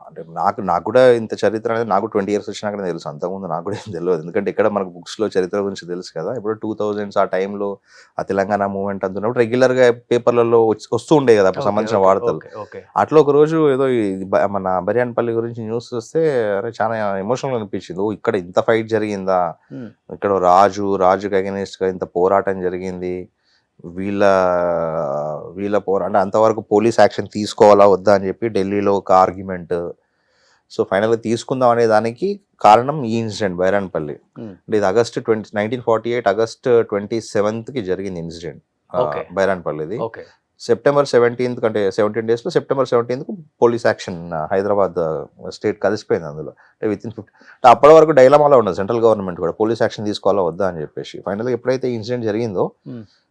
అంటే నాకు కూడా ఇంత చరిత్ర అనేది నాకు 20 years వచ్చినాకనే తెలుసు, అంతకుముందు నాకు కూడా ఏం తెలియదు. ఎందుకంటే ఇక్కడ మనకు బుక్స్లో చరిత్ర గురించి తెలుసు కదా. ఇప్పుడు 2000s ఆ టైంలో ఆ తెలంగాణ మూవ్మెంట్ అంటున్నప్పుడు రెగ్యులర్గా పేపర్లలో వస్తూ ఉండే కదా అప్పుడు సంబంధించిన వార్తలు. అట్లా ఒక రోజు ఏదో మన బైరాన్పల్లి గురించి న్యూస్ వస్తే అరే చాలా ఎమోషనల్ అనిపించింది. ఓ ఇక్కడ ఇంత ఫైట్ జరిగిందా, ఇక్కడ రాజుకి అగెనిస్ట్గా ఇంత పోరాటం జరిగింది, వీళ్ళ పోరాటం అంతవరకు పోలీస్ యాక్షన్ తీసుకోవాలా వద్దా అని చెప్పి ఢిల్లీలో ఒక ఆర్గ్యుమెంట్. సో ఫైనల్గా తీసుకుందాం అనే దానికి కారణం ఈ ఇన్సిడెంట్ బైరాన్పల్లి. అంటే ఇది 1948 ఆగస్ట్ 27th జరిగింది ఇన్సిడెంట్ బైరాన్పల్లిది. September 17th అంటే 17 days లో September 17th police action Hyderabad state కలిసిపోయింది అందులో. అంటే వితిన్ 50 అప్పటి వరకు డైలమాలో ఉండదు సెంట్రల్ గవర్నమెంట్ కూడా పోలీస్ యాక్షన్ తీసుకోవాలా వద్దా అని చెప్పేసి. ఫైనల్గా ఎప్పుడైతే ఇన్సిడెంట్ జరిగిందో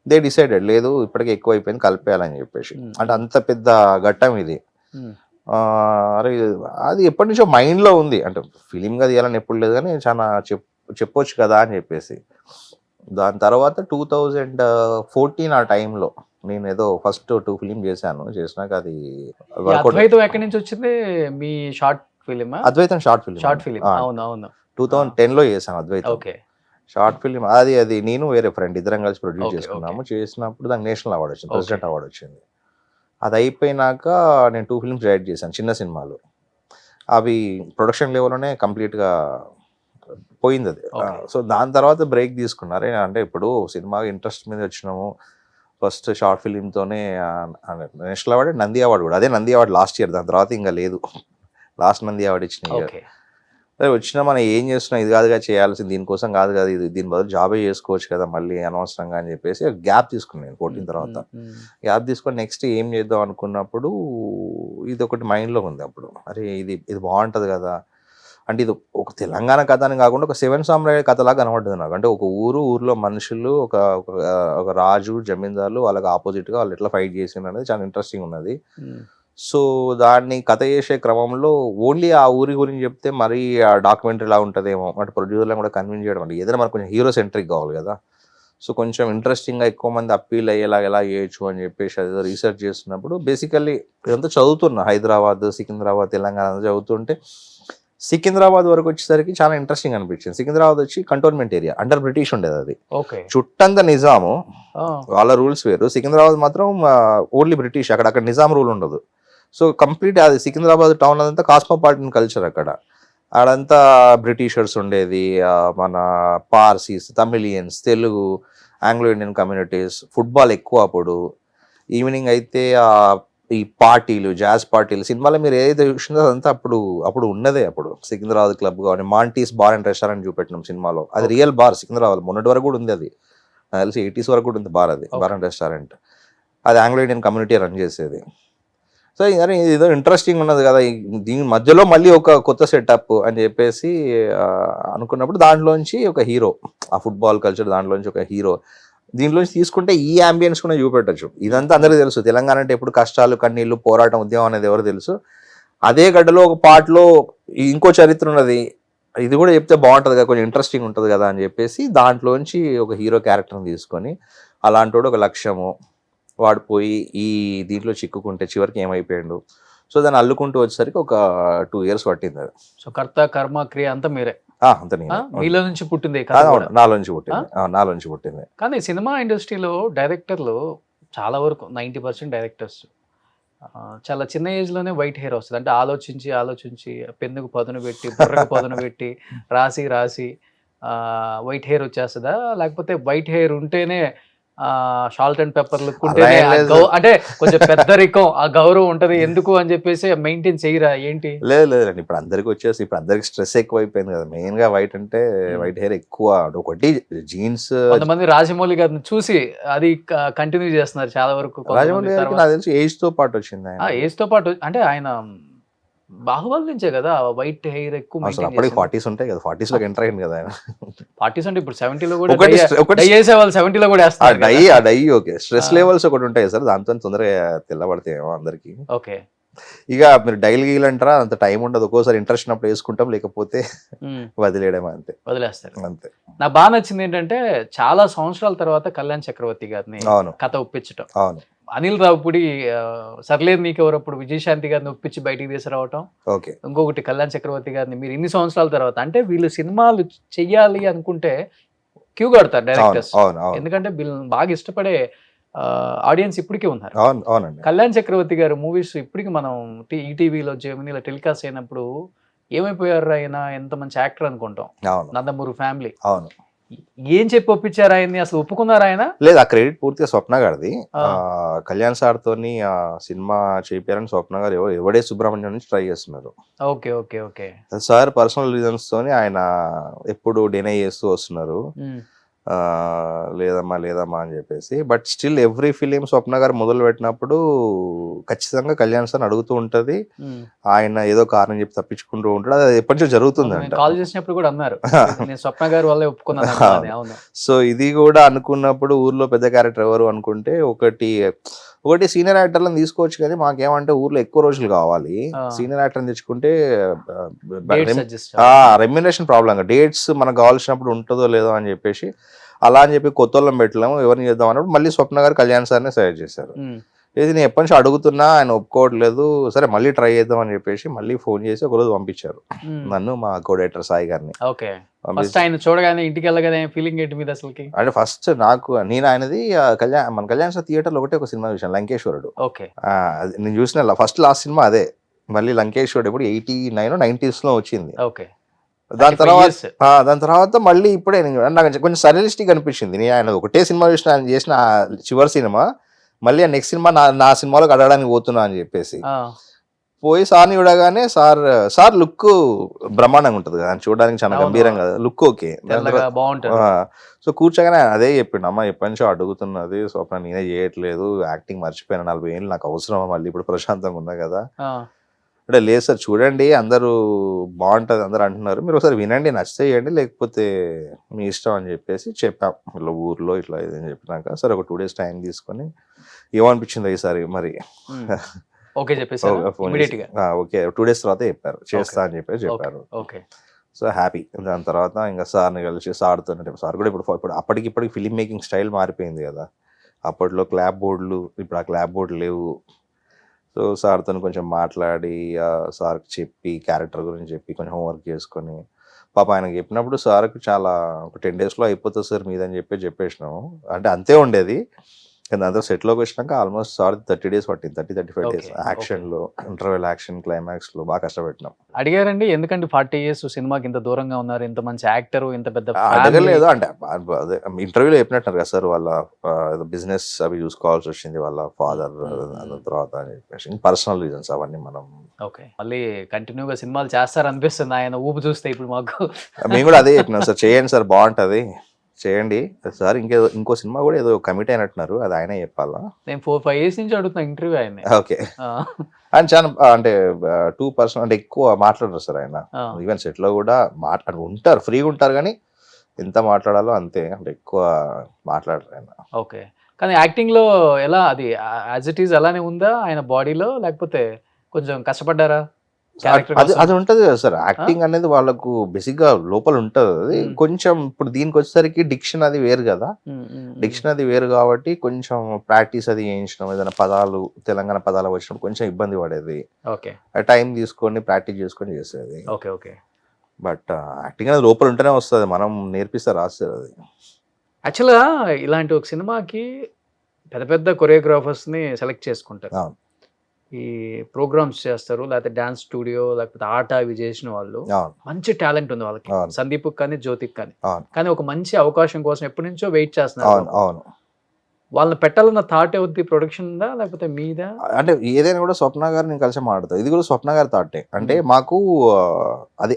దే డిసైడెడ్ లేదు ఇప్పటికే ఎక్కువ అయిపోయింది కలిపేయాలని చెప్పేసి. అంటే అంత పెద్ద ఘట్టం ఇది. అరే అది ఎప్పటి నుంచో మైండ్లో ఉంది, అంటే ఫిలింగా తీయాలని ఎప్పుడు లేదు కానీ చాలా చెప్పొచ్చు కదా అని చెప్పేసి. దాని తర్వాత 2014 ఆ టైంలో నేను ఏదో ఫస్ట్ 2 ఫిలిం చేసినాక అది అద్వైతం ఎక్కడి నుంచి వచ్చింది? మీ షార్ట్ ఫిలిం? అద్వైతం షార్ట్ ఫిలిం. అవును అవును. 2010లో చేశాను అద్వైతం. ఓకే. షార్ట్ ఫిలిం అది నేను వేరే ఫ్రెండ్ ఇద్దరం కలిసి ప్రొడ్యూస్ చేసుకున్నాము. చేసినప్పుడు దానికి నేషనల్ అవార్డు వచ్చింది, ప్రెసిడెంట్ అవార్డు వచ్చింది. అది అయిపోయినాక నేను 2 ఫిల్మ్స్ డైరెక్ట్ చేశాను, చిన్న సినిమాలు. అవి ప్రొడక్షన్ లెవెల్లోనే కంప్లీట్గా పోయింది అది. సో దాని తర్వాత బ్రేక్ తీసుకున్నారు. అంటే ఇప్పుడు సినిమా ఇంట్రెస్ట్ మీద వచ్చినాము, ఫస్ట్ షార్ట్ ఫిలింతోనే నేషనల్ అవార్డు, నంది అవార్డు కూడా. అదే నంది అవార్డు లాస్ట్ ఇయర్, దాని తర్వాత ఇంకా లేదు. లాస్ట్ నంది అవార్డు ఇచ్చిన ఇయర్. అదే వచ్చినా మనం ఏం చేస్తున్నాం, ఇది కాదుగా చేయాల్సింది, దీనికోసం కాదు కదా, ఇది దీని బదులు జాబే చేసుకోవచ్చు కదా మళ్ళీ అనవసరంగా అని చెప్పేసి గ్యాప్ తీసుకున్నాను 14 తర్వాత. గ్యాప్ తీసుకొని నెక్స్ట్ ఏం చేద్దాం అనుకున్నప్పుడు ఇది ఒకటి మైండ్లో ఉంది అప్పుడు. అరే ఇది బాగుంటుంది కదా, అంటే ఇది ఒక తెలంగాణ కథ అని కాకుండా ఒక 7 సామ్రాజ్య కథలాగా కనబడ్డది నాకు. అంటే ఒక ఊర్లో మనుషులు, ఒక రాజు, జమీందారులు, వాళ్ళకి ఆపోజిట్గా వాళ్ళు ఎట్లా ఫైట్ చేసింది అనేది చాలా ఇంట్రెస్టింగ్ ఉన్నది. సో దాన్ని కథ చేసే క్రమంలో ఓన్లీ ఆ ఊరి గురించి చెప్తే మరీ ఆ డాక్యుమెంటరీ లా ఉంటుందేమో, అంటే ప్రొడ్యూసర్లను కూడా కన్విన్స్ చేయడం, అంటే ఏదైనా మనకు కొంచెం హీరో సెంట్రిక్ కావాలి కదా. సో కొంచెం ఇంట్రెస్టింగ్గా ఎక్కువ మంది అప్పీల్ అయ్యేలా ఎలా చేయొచ్చు అని చెప్పేసి అదేదో రీసెర్చ్ చేస్తున్నప్పుడు బేసికల్లీ ఇదంతా చదువుతున్నా, హైదరాబాద్, సికింద్రాబాద్, తెలంగాణ అంతా చదువుతుంటే సికింద్రాబాద్ వరకు వచ్చేసరికి చాలా ఇంట్రెస్టింగ్ అనిపించింది. సికింద్రాబాద్ వచ్చి కంటోన్మెంట్ ఏరియా, అండర్ బ్రిటిష్ ఉండేది అది. చుట్టంతా నిజాము, వాళ్ళ రూల్స్ వేరు. సికింద్రాబాద్ మాత్రం ఓన్లీ బ్రిటిష్, అక్కడ నిజాం రూల్ ఉండదు. సో కంప్లీట్ అది సికింద్రాబాద్ టౌన్ అదంతా కాస్మోపాలిటన్ కల్చర్. అక్కడంతా బ్రిటిషర్స్ ఉండేది, మన Parsis, Tamilians, Telugu, Anglo Indian communities. Football ఎక్కువ అప్పుడు. ఈవినింగ్ అయితే ఈ పార్టీలు, జాజ్ పార్టీలు, సినిమాలో మీరు ఏదైతే చూసిందో అదంతా అప్పుడు ఉన్నదే. అప్పుడు సికింద్రాబాద్ క్లబ్ కానీ మాంటీస్ బార్ అండ్ రెస్టారెంట్ చూపెట్టినాం సినిమాలో. అది రియల్ బార్ సికింద్రాబాద్, మొన్నటి వరకు కూడా ఉంది. అది నాకు తెలిసి 80s వరకు కూడా ఉంది బార్, అది బార్ అండ్ రెస్టారెంట్. అది ఆంగ్లో ఇండియన్ కమ్యూనిటీ రన్ చేసేది. సో అరే ఇదో ఇంట్రెస్టింగ్ ఉన్నది కదా, దీని మధ్యలో మళ్ళీ ఒక కొత్త సెటప్ అని చెప్పేసి అనుకున్నప్పుడు దాంట్లోంచి ఒక హీరో, ఆ ఫుట్బాల్ కల్చర్ దాంట్లోంచి ఒక హీరో దీంట్లోంచి తీసుకుంటే ఈ అంబియన్స్ కూడా చూపెట్టచ్చు. ఇదంతా అందరికీ తెలుసు, తెలంగాణ అంటే ఎప్పుడు కష్టాలు, కన్నీళ్ళు, పోరాటం, ఉద్యమం అనేది ఎవరు తెలుసు. అదే గడ్డలో ఒక పాటలో ఇంకో చరిత్ర ఉన్నది, ఇది కూడా చెప్తే బాగుంటుంది కదా, కొంచెం ఇంట్రెస్టింగ్ ఉంటుంది కదా అని చెప్పేసి దాంట్లోంచి ఒక హీరో క్యారెక్టర్ని తీసుకొని, అలాంటి వాడు ఒక లక్ష్యము, వాడు పోయి ఈ దీంట్లో చిక్కుకుంటే చివరికి ఏమైపోయాడు. సో దాన్ని అల్లుకుంటూ వచ్చేసరికి ఒక 2 years పట్టింది అది. సో కర్త, కర్మ, క్రియ అంతా మీరే? అంత మీలో నుంచి పుట్టింది, నాలోంచి పుట్టింది. కానీ సినిమా ఇండస్ట్రీలో డైరెక్టర్లు చాలా వరకు 90% డైరెక్టర్స్ చాలా చిన్న ఏజ్లోనే వైట్ హెయిర్ వస్తుంది. అంటే ఆలోచించి పెన్నుకు పదును పెట్టి, బుర్రకు పదును పెట్టి, రాసి వైట్ హెయిర్ వచ్చేస్తుందా? లేకపోతే వైట్ హెయిర్ ఉంటేనే సాల్ట్ అండ్ పెప్పర్ లుక్ ఉంటేనే అంటే కొంచెం పెద్దరికం, ఆ గౌరవం ఉంటది ఎందుకు అని చెప్పేసి మెయింటైన్ చేయరా ఏంటి? లేదండి, ఇప్పుడు అందరికి వచ్చేసి ఇప్పుడు అందరికి స్ట్రెస్ ఎక్కువ అయిపోయింది కదా. మెయిన్ గా వైట్ అంటే వైట్ హెయిర్ ఎక్కువ. ఒకటి జీన్స్, కొంతమంది రాజమౌళి గారిని చూసి అది కంటిన్యూ చేస్తున్నారు చాలా వరకు. రాజమౌళి గారికి నాకు తెలిసి ఏజ్ తో పాటు వచ్చింది. ఏజ్ తో పాటు అంటే ఆయన బాహుబలి నుంచే కదా వైట్ హెయిర్ ఎక్కువ. అప్పటికి 40s ఉంటాయి కదా, 40s లోకి ఎంటర్ అయింది కదా ఆయన. 40s అంటే ఇప్పుడు 70 లో కూడా చేసేవాళ్ళు, 70 లో కూడా వేస్తారు డై. ఓకే, స్ట్రెస్ లెవెల్స్ ఒకటి ఉంటాయి సార్, దాంతో తొందరగా తెల్లబడతాయేమో అందరికి. ఓకే, ఇక మీరు డైలీ గీలంటారా, అంత టైం ఉండదు. ఒక్కోసారి ఇంట్రెస్ట్ ఉన్నప్పుడు వేసుకుంటాం, లేకపోతే వదిలేయడం, అంతే, వదిలేస్తారు అంతే. నాకు బాగా నచ్చింది ఏంటంటే చాలా సంవత్సరాల తర్వాత కళ్యాణ్ చక్రవర్తి గారిని కథ ఒప్పించడం. అవును, అనిల్ రావుపూడి సర్లేదు నీకెవరప్పుడు విజయశాంతి గారిని ఒప్పించి బయటికి తీసుకురావటం. ఓకే, ఇంకొకటి కళ్యాణ్ చక్రవర్తి గారిని మీరు ఇన్ని సంవత్సరాల తర్వాత, అంటే వీళ్ళు సినిమాలు చెయ్యాలి అనుకుంటే క్యూ కడతారు డైరెక్టర్స్, ఎందుకంటే వీళ్ళని బాగా ఇష్టపడే ఆడియన్స్ ఇప్పటికీ ఉన్నారు. కళ్యాణ్ చక్రవర్తి గారు మూవీస్ ఇప్పటికి మనం ఈటీవీలో, జెమినీలో టెలికాస్ట్ అయినప్పుడు ఏమైపోయారు ఆయన, ఎంత మంచి యాక్టర్ అనుకుంటాం. నందమూరి ఫ్యామిలీ. ఏం చెప్పి ఒప్పించారు ఆయన్ని, అసలు ఒప్పుకున్నారు ఆయన? లేదు, ఆ క్రెడిట్ పూర్తిగా స్వప్న గారిది. కళ్యాణ్ సార్ తోని ఆ సినిమా చేయాలని స్వప్న గారు ఎవడే సుబ్రహ్మణ్యం నుంచి ట్రై చేస్తున్నారు. Okay okay okay, sir personal reasons తోని ఆయన ఎప్పుడు డినై చేస్తూ వస్తున్నారు. లేదమ్మా అని చెప్పేసి. బట్ స్టిల్ ఎవ్రీ ఫిలిం స్వప్న గారు మొదలు పెట్టినప్పుడు ఖచ్చితంగా కళ్యాణ్ సార్ అడుగుతూ ఉంటది. ఆయన ఏదో కారణం చెప్పి తప్పించుకుంటూ ఉంటాడు. అది ఎప్పటి నుంచో జరుగుతుంది అంట. కాల్ చేసినప్పుడు కూడా అన్నారు స్వప్న గారు వల్లే ఒప్పుకున్నాను. సో ఇది కూడా అనుకున్నప్పుడు ఊర్లో పెద్ద క్యారెక్టర్ ఎవరు అనుకుంటే ఒకటి ఒకటి సీనియర్ యాక్టర్లను తీసుకోవచ్చు కానీ మాకేమంటే ఊర్లో ఎక్కువ రోజులు కావాలి. ఆ. సీనియర్ యాక్టర్ని తెచ్చుకుంటే Dates adjust remuneration problem, dates మనకు కావాల్సినప్పుడు ఉంటుందో లేదో అని చెప్పేసి అలా అని చెప్పి కొత్త వాళ్ళని పెట్టలేము, ఎవరిని చేద్దాం అన్నప్పుడు మళ్ళీ స్వప్న గారు కళ్యాణ్ సార్ని సజెస్ట్ చేశారు. ఇది నేను ఎప్పటి నుంచి అడుగుతున్నా, ఆయన ఒప్పుకోవట్లేదు, సరే మళ్ళీ ట్రై చేద్దాం అని చెప్పేసి మళ్ళీ ఫోన్ చేసి ఒకరోజు పంపించారు నన్ను, మా కోడైటర్ సాయి గారిని. ఓకే. ఫస్ట్ ఆయన చూడగానే ఇంటికి వెళ్ళగానే ఫీలింగ్ ఏంటి మీద అసలుకి? అంటే ఫస్ట్ నేను ఆయనది మన కళ్యాణ్ సార్ థియేటర్లో ఒకటే ఒక సినిమా చూసాను, లంకేశ్వరుడు. ఓకే. నేను చూసిన ఫస్ట్ లాస్ట్ సినిమా అదే. మళ్ళీ లంకేశ్వరుడు ఎప్పుడు 89 90s వచ్చింది. ఓకే. దాని తర్వాత మళ్ళీ ఇప్పుడే నాకు కొంచెం సరియలిస్టిక్ అనిపించింది. నేను ఆయన ఒకటే సినిమా చూసిన, ఆయన చేసిన చివరి సినిమా, మళ్ళీ నెక్స్ట్ సినిమా నా సినిమాలోకి అడగడానికి పోతున్నా అని చెప్పేసి పోయి సార్ని చూడగానే సార్ లుక్ బ్రహ్మాండంగా ఉంటుంది కదా, చూడడానికి చాలా గంభీరంగా లుక్ ఓకే బాగుంటుంది. సో కూర్చోగానే ఆయన అదే చెప్పిండు, అమ్మ ఎప్పటి నుంచో అడుగుతున్నది స్వప్న, నేనే చేయట్లేదు, యాక్టింగ్ మర్చిపోయాను, 40 ఏళ్ళు నాకు అవసరం, మళ్ళీ ఇప్పుడు ప్రశాంతంగా ఉన్నా కదా అంటే. లేదు సార్ చూడండి, అందరూ బాగుంటుంది అందరూ అంటున్నారు, మీరు ఒకసారి వినండి, నచ్చితే చేయండి, లేకపోతే మీ ఇష్టం అని చెప్పేసి చెప్పాం. ఇట్లా ఊర్లో ఇట్లా ఇదని చెప్పినాక సరే ఒక 2 days టైం తీసుకొని ఏమనిపించిందో ఈసారి మరి ఓకే చెప్పేసి ఓకే 2 days తర్వాత చెప్పారు, చేస్తా అని చెప్పారు. ఓకే. So happy. దాని తర్వాత ఇంకా సార్ని కలిసి సార్తో, సార్ కూడా ఇప్పుడు అప్పటికిప్పటికి ఫిలిం మేకింగ్ స్టైల్ మారిపోయింది కదా, అప్పట్లో క్లాప్ బోర్డులు, ఇప్పుడు ఆ క్లాప్ బోర్డు లేవు. సో సార్తో కొంచెం మాట్లాడి సార్కి చెప్పి క్యారెక్టర్ గురించి చెప్పి కొంచెం హోంవర్క్ చేసుకొని, పాప ఆయనకి చెప్పినప్పుడు సార్కి చాలా ఒక 10 daysలో అయిపోతుంది సార్ మీదని చెప్పేసినాము. అంటే అంతే ఉండేది, కానీ దాంతో సెట్లోకి వచ్చినాక ఆల్మోస్ట్ సార్ 30 days పట్టింది, 30-35 days యాక్షన్లో, ఇంటర్వెల్ యాక్షన్, క్లైమాక్స్లో బాగా కష్టపెట్టినాం. అడిగారండి ఎందుకంటే 40 years సినిమాకి ఇంత దూరంగా ఉన్నారు, ఇంత మంచి యాక్టర్, ఇంత పెద్ద అడగలేదు అంటే అదే ఇంటర్వ్యూలో చెప్పినట్టున్నారు కదా సార్, వాళ్ళ బిజినెస్ అవి చూసుకోవాల్సి వచ్చింది, వాళ్ళ ఫాదర్ తర్వాత అని చెప్పేసి పర్సనల్ రీజన్స్ అవన్నీ మనం. ఓకే. మళ్ళీ కంటిన్యూగా సినిమాలు చేస్తారనిపిస్తుంది ఆయన ఊపు చూస్తే ఇప్పుడు మాకు. మేము కూడా అదే చెప్పినాం సార్, చేయండి సార్ బాగుంటుంది, చేయండి సార్. ఇంకో సినిమా కూడా ఏదో కమిట్ అయినట్టున్నారు, అది ఆయన చెప్పాలా? నేను 4-5 years నుంచి అడుగుతున్నా ఇంటర్వ్యూ ఆయన. ఓకే. ఆయన చాలా అంటే 2% అంటే ఎక్కువ మాట్లాడరు సార్ ఆయన. ఈవెన్ సెట్ లో కూడా ఉంటారు, ఫ్రీగా ఉంటారు, కానీ ఎంత మాట్లాడాలో అంతే, అంటే ఎక్కువ మాట్లాడరు ఆయన. ఓకే. కానీ యాక్టింగ్ లో ఎలా, అది యాజ్ ఇట్ ఈజ్ అలానే ఉందా ఆయన బాడీలో, లేకపోతే కొంచెం కష్టపడ్డారా? అది ఉంటది కదా సార్, యాక్టింగ్ అనేది వాళ్ళకు బేసిక్ గా లోపల ఉంటది. అది కొంచెం ఇప్పుడు దీనికి వచ్చేసరికి డిక్షన్ అది వేరు కదా, డిక్షన్ అది వేరు కాబట్టి కొంచెం ప్రాక్టీస్ అది చేయించడం, ఏదైనా పదాలు తెలంగాణ పదాలు వచ్చినప్పుడు కొంచెం ఇబ్బంది పడేది. ఓకే. టైం తీసుకొని ప్రాక్టీస్ చేసుకొని చేసేది. ఓకే. ఓకే. బట్ యాక్టింగ్ అనేది లోపల ఉంటేనే వస్తుంది, మనం నేర్పిస్తే రాస్తారు. అది యాక్చువల్గా ఇలాంటి ఒక సినిమాకి పెద్ద పెద్ద కొరియోగ్రాఫర్స్ని సెలెక్ట్ చేసుకుంటారు, ఈ ప్రోగ్రామ్స్ చేస్తారు, లేకపోతే డాన్స్ స్టూడియో, లేకపోతే ఆట అవి చేసిన వాళ్ళు, మంచి టాలెంట్ ఉంది వాళ్ళకి, సందీప్ కానీ జ్యోతిక్ కానీ. కానీ ఒక మంచి అవకాశం కోసం ఎప్పటి నుంచో వెయిట్ చేస్తున్నారు. వాళ్ళని పెట్టాలన్న థాట్ అవుద్ది ప్రొడక్షన్ ఉందా లేకపోతే మీద? అంటే ఏదైనా కూడా స్వప్న గారు నేను కలిసి మాట్లాడతాను, ఇది కూడా స్వప్న గారి థాటే. అంటే మాకు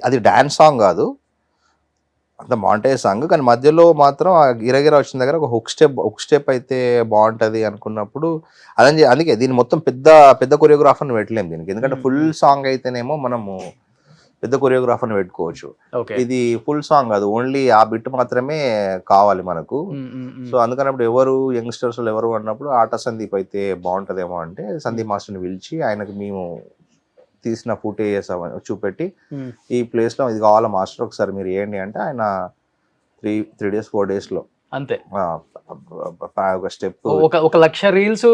అది డాన్స్ సాంగ్ కాదు, అంత మాంటేజ్ సాంగ్, కానీ మధ్యలో మాత్రం ఆ గిరగిర వచ్చిన దగ్గర ఒక హుక్ స్టెప్ అయితే బాగుంటది అనుకున్నప్పుడు అందుకే దీన్ని మొత్తం పెద్ద కొరియోగ్రాఫర్ని పెట్టలేము దీనికి, ఎందుకంటే ఫుల్ సాంగ్ అయితేనేమో మనము పెద్ద కొరియోగ్రాఫర్ని పెట్టుకోవచ్చు. ఇది ఫుల్ సాంగ్ కాదు, ఓన్లీ ఆ బిట్ మాత్రమే కావాలి మనకు. సో అందుకన్నప్పుడు ఎవరు యంగ్స్టర్స్ ఎవరు అన్నప్పుడు ఆట సందీప్ అయితే బాగుంటదేమో అంటే సందీప్ మాస్టర్ని పిలిచి ఆయనకు మేము తీసిన ఫుటేజెస్ అవన్నీ చూపెట్టి ఈ ప్లేస్ లో ఇది కావాలా మాస్టర్ ఒకసారి మీరు ఏంటి అంటే ఆయన 3 days 4 days లో అంతే ఒక స్టెప్ ఒక లక్ష రీల్స్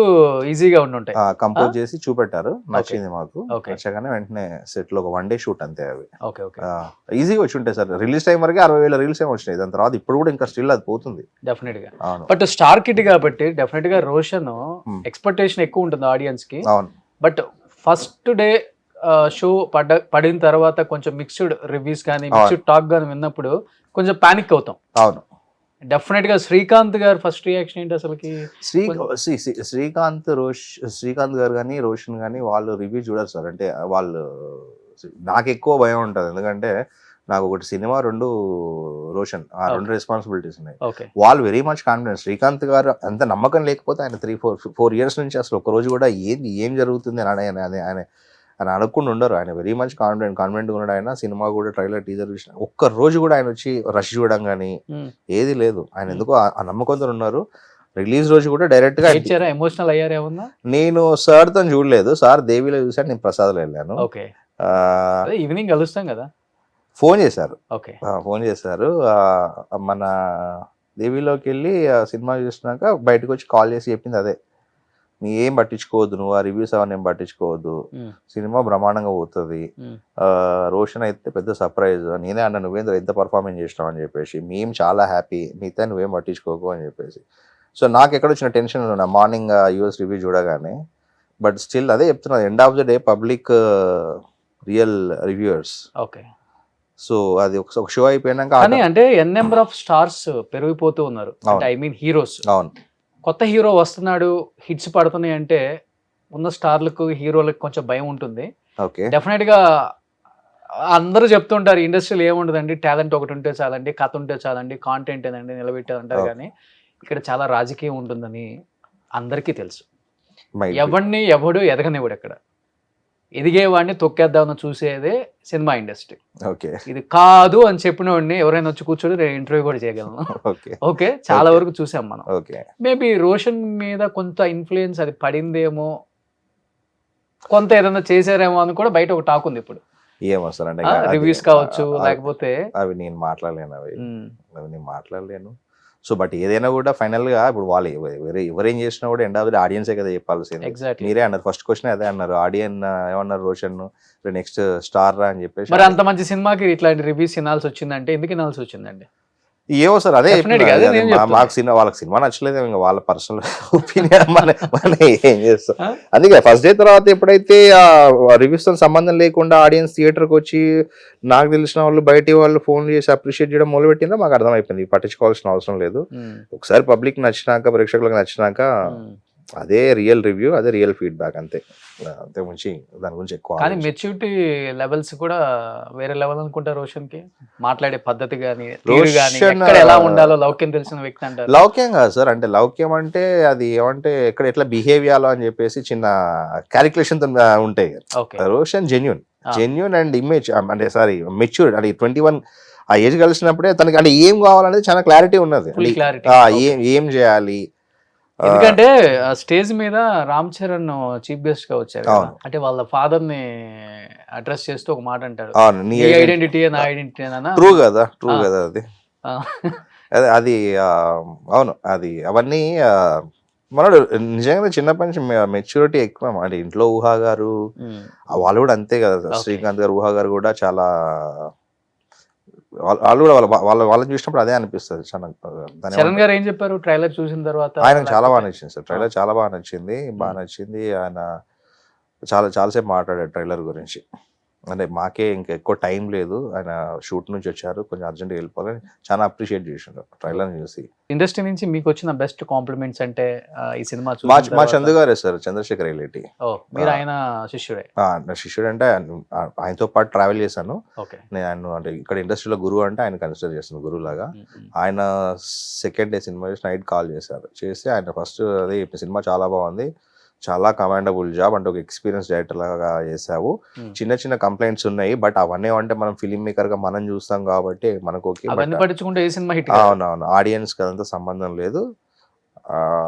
ఈజీగా ఉండుంటాయి కంపోజ్ చేసి చూపెట్టారు. నచ్చింది మాకు, నచ్చగానే వెంటనే సెట్ లో ఒక 1 day షూట్ అంతే. అవి ఈజీగా వచ్చి ఉంటాయి సార్. రిలీజ్ టైం వరకు 60,000 రీల్స్ ఏమి వచ్చినాయి, దాని తర్వాత ఇప్పుడు కూడా ఇంకా స్టిల్ అది పోతుంది డెఫినెట్ గా. బట్ స్టార్ కిడ్ కాబట్టి డెఫినెట్ గా రోషన్ ఎక్స్పెక్టేషన్ ఎక్కువ ఉంటుంది ఆడియన్స్ కి. అవును. బట్ ఫస్ట్ డే షో పడిన తర్వాత కొంచెం మిక్స్డ్ రివ్యూస్ కానీ మిక్స్డ్ టాక్ కానీ విన్నప్పుడు కొంచెం పానిక్ అవుతాం. అవును డెఫినెట్ గా. శ్రీకాంత్ గారు ఫస్ట్ రియాక్షన్ ఏంటి అసలుకి? శ్రీకాంత్ గారు కానీ రోషన్ కానీ వాళ్ళు రివ్యూ చూడరు సార్. అంటే వాళ్ళు నాకు ఎక్కువ భయం ఉంటుంది, ఎందుకంటే నాకు ఒకటి సినిమా, 2 రోషన్, ఆ 2 రెస్పాన్సిబిలిటీస్ ఉన్నాయి. వాళ్ళు వెరీ మచ్ కాన్ఫిడెన్స్. శ్రీకాంత్ గారు అంత నమ్మకం లేకపోతే ఆయన 3-4 years నుంచి అసలు ఒక రోజు కూడా ఏం జరుగుతుంది అని ఆయన అడగకుండా ఉండరు. ఆయన వెరీ మచ్ కాన్ఫిడెంట్గా ఉన్నాడు. ఆయన సినిమా కూడా ట్రైలర్ టీజర్ చూసిన ఒక్క రోజు కూడా ఆయన వచ్చి రష్ చూడడం కానీ ఏది లేదు. ఆయన ఎందుకో ఆ నమ్మకంతో ఉన్నారు. రిలీజ్ రోజు కూడా డైరెక్ట్ గా ఏడ్చారా, ఎమోషనల్ అయ్యారు ఏమన్నా? నేను సార్ తో చూడలేదు, సార్ దేవిలో చూసాను, నేను ప్రసాద్లో వెళ్ళాను. ఓకే, ఈవినింగ్ కలుస్తాం కదా. ఫోన్ చేశారు, ఓకే, ఫోన్ చేశారు. మన దేవిలోకి వెళ్ళి సినిమా చూసినాక బయటకు వచ్చి కాల్ చేసి చెప్పింది అదే, నీ ఏం పట్టించుకోవద్దు, నువ్వు ఆ రివ్యూస్ అవన్నీ ఏం పట్టించుకోవద్దు, సినిమా బ్రహ్మాండంగా పోతుంది, రోషన్ అయితే పెద్ద సర్ప్రైజ్, నేనే అన్న నువ్వేంద్ర ఎంత పర్ఫార్మెన్స్ చేసినావు అని చెప్పేసి, మేము చాలా హ్యాపీ, మిగతా నువ్వేం పట్టించుకోకు అని చెప్పేసి. సో నాకు ఎక్కడ వచ్చిన టెన్షన్ ఉన్నా మార్నింగ్ యూఎస్ రివ్యూ చూడగానే, బట్ స్టిల్ అదే చెప్తున్నా, end of the day public real reviewers. Okay, so అది ఒక షో అయిపోయినాక అంటే ఎన్ నెంబర్ ఆఫ్ స్టార్స్ పెరిగిపోతూ ఉన్నారు, ఐ మీన్ హీరోస్. అవును, కొత్త హీరో వస్తున్నాడు, హిట్స్ పడుతున్నాయి అంటే ఉన్న స్టార్లకు హీరోలకు కొంచెం భయం ఉంటుంది. ఓకే, డెఫినెట్ గా అందరూ చెప్తుంటారు ఇండస్ట్రీలో ఏముండదండి, టాలెంట్ ఒకటి ఉంటే చాలండి, కథ ఉంటే చాలండి, కాంటెంట్ ఏదండి నిలబెట్టేది అంటారు. కానీ ఇక్కడ చాలా రాజకీయం ఉంటుందని అందరికీ తెలుసు. ఎవడిని ఎవడు ఎదగనివ్వడు, ఎక్కడ ఎదిగేవాడిని తొక్కేద్దామని చూసేదే సినిమా ఇండస్ట్రీ. ఓకే, ఇది కాదు అని చెప్పిన వాడిని ఎవరైనా వచ్చి కూర్చొని నేను ఇంటర్వ్యూ కూడా చేయగలను. ఓకే, చాలా వరకు చూసాం మనం. మేబీ రోషన్ మీద కొంత ఇన్ఫ్లుయెన్స్ అది పడిందేమో, కొంత ఏదైనా చేశారేమో అని కూడా బయట ఒక టాక్ ఉంది ఇప్పుడు. ఏమొస్తారంటే రివ్యూస్ కావచ్చు, లేకపోతే అవి నేను మాట్లాడలేను. సో బట్ ఏదైనా కూడా ఫైనల్ గా ఇప్పుడు వాళ్ళు ఎవరేం చేసినా కూడా ఎండ్ ఆఫ్ ది ఆడియన్సే కదా చెప్పాల్సింది. మీరే అన్నారు, ఫస్ట్ క్వశ్చన్ అదే అన్నారు, ఆడియన్ ఏమన్నారు, రోషన్ నెక్స్ట్ స్టార్ రా అని చెప్పేసి. మరి అంత మంచి సినిమాకి ఇట్లాంటి రివ్యూస్ వినాల్సి వచ్చిందంటే ఎందుకు వినాల్సి వచ్చిందండి? ఏవో సార్ అదే మాకు సినిమా, వాళ్ళకి సినిమా నచ్చలేదు, ఇంకా వాళ్ళ పర్సనల్ ఒపీనియన్, మన ఏం చేస్తాం. అందుకే ఫస్ట్ డే తర్వాత ఎప్పుడైతే ఆ రివ్యూస్ తో సంబంధం లేకుండా ఆడియన్స్ థియేటర్కి వచ్చి నాకు తెలిసిన వాళ్ళు బయట వాళ్ళు ఫోన్ చేసి అప్రిషియేట్ చేయడం మొదలు పెట్టినా మాకు అర్థమైపోయింది, పట్టించుకోవాల్సిన అవసరం లేదు. ఒకసారి పబ్లిక్ నచ్చినాక, ప్రేక్షకులకు నచ్చినాక అదే రియల్ రివ్యూ, అదే రియల్ ఫీడ్బ్యాక్, అంతే మించి దాని గురించి ఎక్కువ. కానీ మెచ్యూరిటీ లెవెల్స్ కూడా వేరే లెవెల్ అనుకుంటా రోషన్ కి, మాట్లాడే పద్ధతి కానీ ఎలా ఉండాలో లౌక్యం తెలిసిన వ్యక్తి అంటారు. లౌక్యం కాదు సార్, అంటే లౌక్యం అంటే అది ఏమంటే ఎక్కడ ఎట్లా బిహేవ్ చేయాలో అని చెప్పేసి చిన్న క్యాలిక్యులేషన్ ఉంటాయి. రోషన్ జెన్యూన్ అండ్ ఇమేజ్ అంటే సారీ మెచ్యూర్డ్, అంటే 21 ఆ ఏజ్ కలిసినప్పుడే తనకి అంటే ఏం కావాలనేది చాలా క్లారిటీ ఉన్నది, ఏం చేయాలి. ఎందుకంటే స్టేజ్ మీద రామ్ చరణ్ చీఫ్ గెస్ట్ గా వచ్చారు, అంటే వాళ్ళ ఫాదర్ ని అడ్రస్ చేస్తూ ఒక మాట అంటారు, నీ ఐడెంటిటీ నా ఐడెంటిటీ. ట్రూ కదా అది అవును, అది అవన్నీ మనడు నిజంగా చిన్నప్పటి నుంచి మెచ్యూరిటీ ఎక్కువ. అంటే ఇంట్లో ఊహా గారు వాళ్ళు కూడా అంతే కదా, శ్రీకాంత్ గారు, ఊహా గారు కూడా చాలా, వాళ్ళు కూడా వాళ్ళని చూసినప్పుడు అదే అనిపిస్తుంది. చరణ్ గారు ఏం చెప్పారు ట్రైలర్ చూసిన తర్వాత? ఆయనకు చాలా బాగా నచ్చింది సార్, ట్రైలర్ చాలా బాగా నచ్చింది. ఆయన చాలాసేపు మాట్లాడాడు ట్రైలర్ గురించి. అంటే మాకే ఇంకా ఎక్కువ టైం లేదు, ఆయన షూట్ నుంచి వచ్చారు, కొంచెం అర్జెంట్గా వెళ్ళిపోవాలని చాలా అప్రిషియేట్ చేసిండు ట్రైలర్ చూసి. ఇండస్ట్రీ నుంచి మీకు వచ్చిన బెస్ట్ కాంప్లిమెంట్స్ అంటే ఈ సినిమా మా చందు గారే సార్, చంద్రశేఖర్ రెడ్డి. మీరు ఆయన శిష్యుడే? శిష్యుడు అంటే ఆయనతో పాటు ట్రావెల్ చేశాను నేను, అంటే ఇక్కడ ఇండస్ట్రీలో గురువు అంటే ఆయన కన్సిడర్ చేస్తాను గురువు లాగా. ఆయన సెకండ్ డే సినిమా చేసి నైట్ కాల్ చేసి ఆయన ఫస్ట్ అదే సినిమా చాలా బాగుంది, చాలా కమాండబుల్ జాబ్, అంటే ఒక ఎక్స్పీరియన్స్ డైరెక్టర్ లాగా చేసావు, చిన్న కంప్లైంట్స్ ఉన్నాయి బట్ అవన్నీ అంటే మనం ఫిలిం మేకర్ గా మనం చూస్తాం కాబట్టి మనకు అవునవును ఆడియన్స్ కదంతా సంబంధం లేదు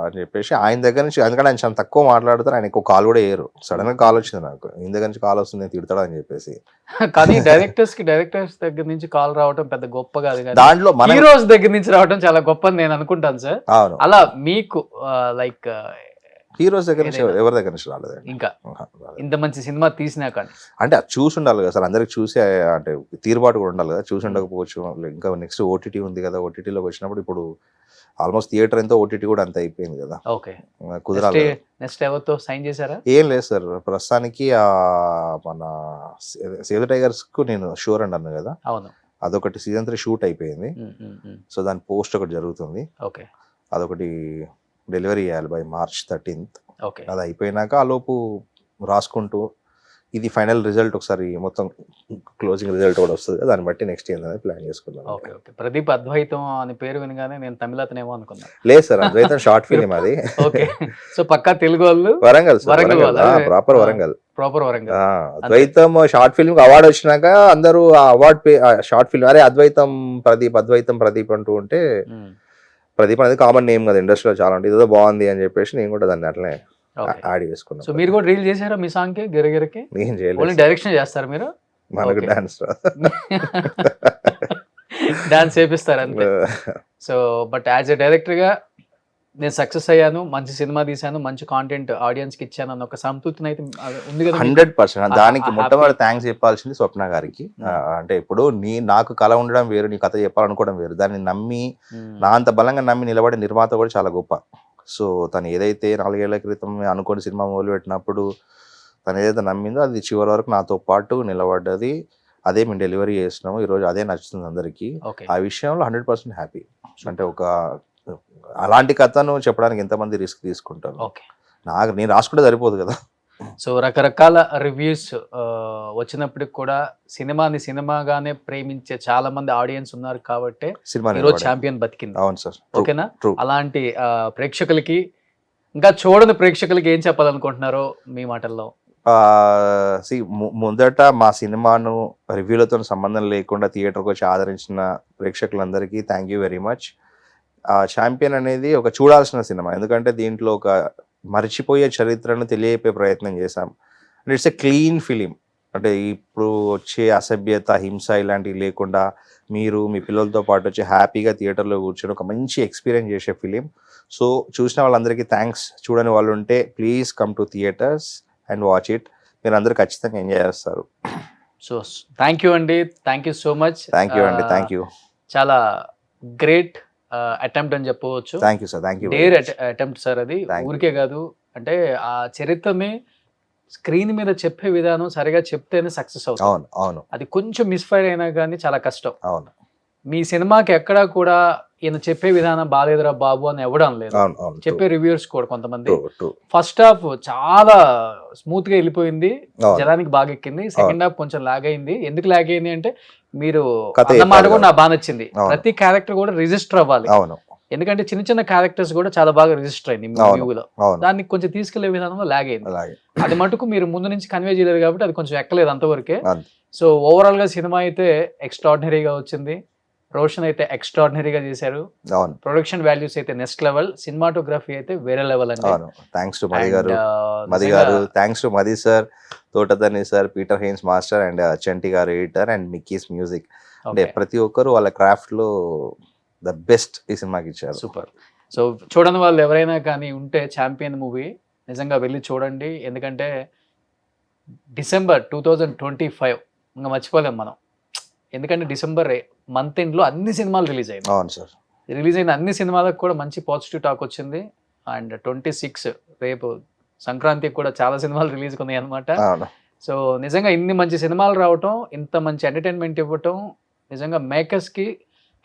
అని చెప్పేసి ఆయన దగ్గర నుంచి, ఎందుకంటే ఆయన చాలా తక్కువ మాట్లాడతారు, ఆయన ఎక్కువ కాల్ కూడా వేయరు. సడన్ గా కాల్ వచ్చింది నాకు, ఈయన దగ్గర నుంచి కాల్ వస్తుంది నేను తిడతాడు అని చెప్పేసి. కానీ డైరెక్టర్స్ దగ్గర నుంచి కాల్ రావడం పెద్ద గొప్ప కాదు, దాంట్లో హీరోస్ దగ్గర నుంచి రావడం చాలా గొప్ప అని నేను అనుకుంటాను సార్. అవును, అలా మీకు లైక్ హీరోస్ దగ్గర నుంచి ఎవరి దగ్గర నుంచి రాలేదు ఇంకా ఇంత మంచి సినిమా తీసినా కానీ. అంటే అది చూసి ఉండాలి కదా సార్, అందరికి చూసి అంటే తీరుబాటు కూడా ఉండాలి కదా, చూసి ఉండకపోవచ్చు. ఇంకా నెక్స్ట్ ఓటీటీ ఉంది కదా, ఓటీటీలోకి వచ్చినప్పుడు ఇప్పుడు ఆల్మోస్ట్ థియేటర్ ఎంతో ఓటీటీ కూడా అంత అయిపోయింది కదా, కుదరాలి. నెక్స్ట్ ఎవరితో సైన్ చేశారా? ఏం లేదు సార్, ప్రస్తుతానికి మన సేవ్ ద టైగర్స్ కు నేను షూర్ అండి అన్నాను కదా, అదొకటి సీజన్ 3 షూట్ అయిపోయింది. సో దాని పోస్ట్ ఒకటి జరుగుతుంది, అదొకటి డెలివరీ చేయాలి బై March 13th. అది అయిపోయినాక ఆ లోపు రాసుకుంటూ ఇది ఫైనల్ రిజల్ట్ ఒకసారి మొత్తం క్లోజింగ్ రిజల్ట్ కూడా వస్తుంది, దాన్ని బట్టి నెక్స్ట్ ఏంటనేది ప్లాన్ చేసుకుందాం. ప్రదీప్ అద్వైతం అని పేరు వినగానే నేను తమిళ అతనేమో అనుకున్నాను. లేదు సార్, అద్వైతం షార్ట్ ఫిలిం అది. సో పక్కా తెలుగు వాళ్ళు, వరంగల్ ప్రాపర్ వరంగల్. అద్వైతం షార్ట్ ఫిల్మ్ అవార్డు వచ్చినాక అందరూ ఆ అవార్డు షార్ట్ ఫిల్మ్ అరే అద్వైతం ప్రదీప్ అంటూ ఉంటే ప్రదీప్ అనేది కామన్ నేమ్ కదా ఇండస్ట్రీలో చాలా ఉంటుంది, ఇదో బాగుంది అని చెప్పేసి నేను కూడా దాన్ని అట్లనే యాడ్ చేసుకున్నాను. సో మీరు కూడా రీల్ చేశారా మీ సాంగ్ కి గిరగిరకి? నేను చేయలేదు. ఓన్లీ డైరెక్షన్ చేస్తారు మీరు? మనకు డాన్స్ డాన్స్ చేపిస్తారు అంతే. So but as a director గా నేను సక్సెస్ అయ్యాను, మంచి సినిమా తీశాను, మంచి కాంటెంట్ ఆడియన్స్ కి ఇచ్చాను అన్న ఒక సంతృప్తి అయితే ఉంది కదా? 100%. దానికి మొట్టమొదటి థ్యాంక్స్ చెప్పాల్సింది స్వప్న గారికి. అంటే ఇప్పుడు నాకు కళ ఉండడం వేరు, నీ కథ చెప్పాలనుకోవడం వేరు. దాన్ని నమ్మి నా అంత బలంగా నమ్మి నిలబడే నిర్మాత కూడా చాలా గొప్ప. సో తను ఏదైతే 4 ఏళ్ల క్రితం అనుకోని సినిమా మొదలుపెట్టినప్పుడు తను ఏదైతే నమ్మిందో అది చివరి వరకు నాతో పాటు నిలబడ్డది. అదే మేము డెలివరీ చేస్తున్నాము ఈరోజు, అదే నచ్చుతుంది అందరికీ. ఆ విషయంలో 100% హ్యాపీ. అంటే ఒక అలాంటి కథను చెప్పడానికి ఎంతమంది రిస్క్ తీసుకుంటారు. నేను రాసుకుంటే సరిపోదు కదా. సో రకరకాల రివ్యూస్ వచ్చినప్పటికి కూడా సినిమాని సినిమాగానే ప్రేమించే చాలా మంది ఆడియన్స్ ఉన్నారు కాబట్టి ఈరోజు ఛాంపియన్ బతికింది. అవును సార్, ఓకేనా? అలాంటి ప్రేక్షకులకి, ఇంకా చూడని ప్రేక్షకులకి ఏం చెప్పాలనుకుంటున్నారో మీ మాటల్లో? మొదట మా సినిమాను రివ్యూలతో సంబంధం లేకుండా థియేటర్కి వచ్చి ఆదరించిన ప్రేక్షకులందరికీ thank you very much. Champion అనేది ఒక చూడాల్సిన సినిమా, ఎందుకంటే దీంట్లో ఒక మర్చిపోయే చరిత్రను తెలియపే ప్రయత్నం చేశాం. And it's a clean film. అంటే ఇప్పుడు వచ్చే అసభ్యత, హింస ఇలాంటివి లేకుండా మీరు మీ పిల్లలతో పాటు వచ్చి హ్యాపీగా థియేటర్లో కూర్చొని ఒక మంచి ఎక్స్పీరియన్స్ చేసే ఫిలిం. సో చూసిన వాళ్ళందరికీ థ్యాంక్స్. చూడని వాళ్ళు ఉంటే please come to theatres and watch it. మీరు అందరూ ఖచ్చితంగా ఎంజాయ్ చేస్తారు. సో థ్యాంక్ యూ అండి, thank you so much. Thank you అండి, థ్యాంక్ యూ. చాలా గ్రేట్ అటెంప్ట్ అని చెప్పవచ్చు. Thank you sir, thank you. Dare attempt sir అది. ఊరికే కాదు, అంటే ఆ చరిత్రని స్క్రీన్ మీద చెప్పే విధానం సరిగా చెప్తేనే సక్సెస్ అవుతుంది. అవును అవును. అది కొంచెం మిస్ఫైర్ అయినా కానీ చాలా కష్టం. అవును. మీ సినిమాకి ఎక్కడా కూడా ఈయన చెప్పే విధానం బాలేదురా బాబు అని ఇవ్వడం లేదు. చెప్పే రివ్యూర్స్ కూడా కొంతమంది ఫస్ట్ హాఫ్ చాలా స్మూత్ గా వెళ్ళిపోయింది, జనానికి బాగా ఎక్కింది. సెకండ్ హాఫ్ కొంచెం లాగ్ అయింది. ఎందుకు లాగ్ అయింది అంటే మీరు అన్నమాట కూడా నాకు బాగా నచ్చింది. ప్రతి క్యారెక్టర్ కూడా రిజిస్టర్ అవ్వాలి. ఎందుకంటే చిన్న చిన్న క్యారెక్టర్స్ కూడా చాలా బాగా రిజిస్టర్ అయింది మూవీలో. దాన్ని కొంచెం తీసుకెళ్లే విధానంలో లాగ్ అయింది. అది మటుకు మీరు ముందు నుంచి కన్వే చేయలేదు కాబట్టి అది కొంచెం ఎక్కలేదు అంతవరకే. సో ఓవరాల్ గా సినిమా అయితే ఎక్స్ట్రాడినరీగా వచ్చింది. రోషన్ అయితే ఎక్స్ట్రాడినరీగా చేశారు. ప్రొడక్షన్ వాల్యూస్ అయితే నెక్స్ట్ లెవెల్, సినిమాటోగ్రఫీ అయితే వేరే లెవెల్ అండి. Thanks to Madhi garu, thanks to Madhi sir, Thotatharani sir, Peter Heins master and Chanti garu editor and Mickey's music. అంటే ప్రతి ఒక్కరు వాళ్ళ క్రాఫ్ట్ లో ద బెస్ట్ ఈ సినిమాకి ఇచ్చారు. సూపర్. సో చూడని వాళ్ళు ఎవరైనా కానీ ఉంటే ఛాంపియన్ మూవీ నిజంగా వెళ్ళి చూడండి. ఎందుకంటే డిసెంబర్ 2025 ఇంకా మర్చిపోలేం మనం. ఎందుకంటే డిసెంబర్ మంత్ ఎండ్ లో అన్ని సినిమాలు రిలీజ్ అయ్యాయి. అవును సార్. రిలీజ్ అయిన అన్ని సినిమాలకు కూడా మంచి పాజిటివ్ టాక్ వచ్చింది. అండ్ 26 రేపు సంక్రాంతికి కూడా చాలా సినిమాలు రిలీజ్ ఉన్నాయి అనమాట. సో నిజంగా ఇన్ని మంచి సినిమాలు రావటం, ఇంత మంచి ఎంటర్టైన్మెంట్ ఇవ్వటం నిజంగా మేకర్స్ కి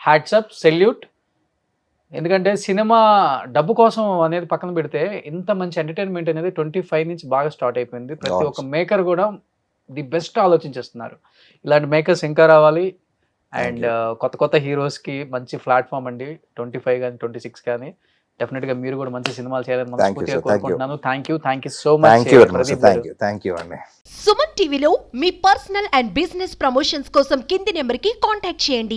హ్యాట్స్ అప్, సెల్యూట్. ఎందుకంటే సినిమా డబ్బు కోసం అనేది పక్కన పెడితే ఇంత మంచి ఎంటర్టైన్మెంట్ అనేది 25 నుంచి బాగా స్టార్ట్ అయిపోయింది. ప్రతి ఒక్క మేకర్ కూడా ది బెస్ట్ ఆలోచించేస్తున్నారు. ఇలాంటి మేకర్స్ ఇంకా రావాలి. అండ్ కొత్త కొత్త హీరోస్ కి మంచి ప్లాట్ఫామ్ అండి. 25 కానీ 26 కానీ డెఫినెట్ గా మీరు కూడా మంచి సినిమాలు చేయాలని మనస్ఫూర్తిగా కోరుకుంటున్నాను. Thank you so much. Thank you అండి. సుమన్ టీవీలో మీ పర్సనల్ అండ్ బిజినెస్ ప్రమోషన్స్ కోసం కింది నెంబర్ కి కాంటాక్ట్ చేయండి.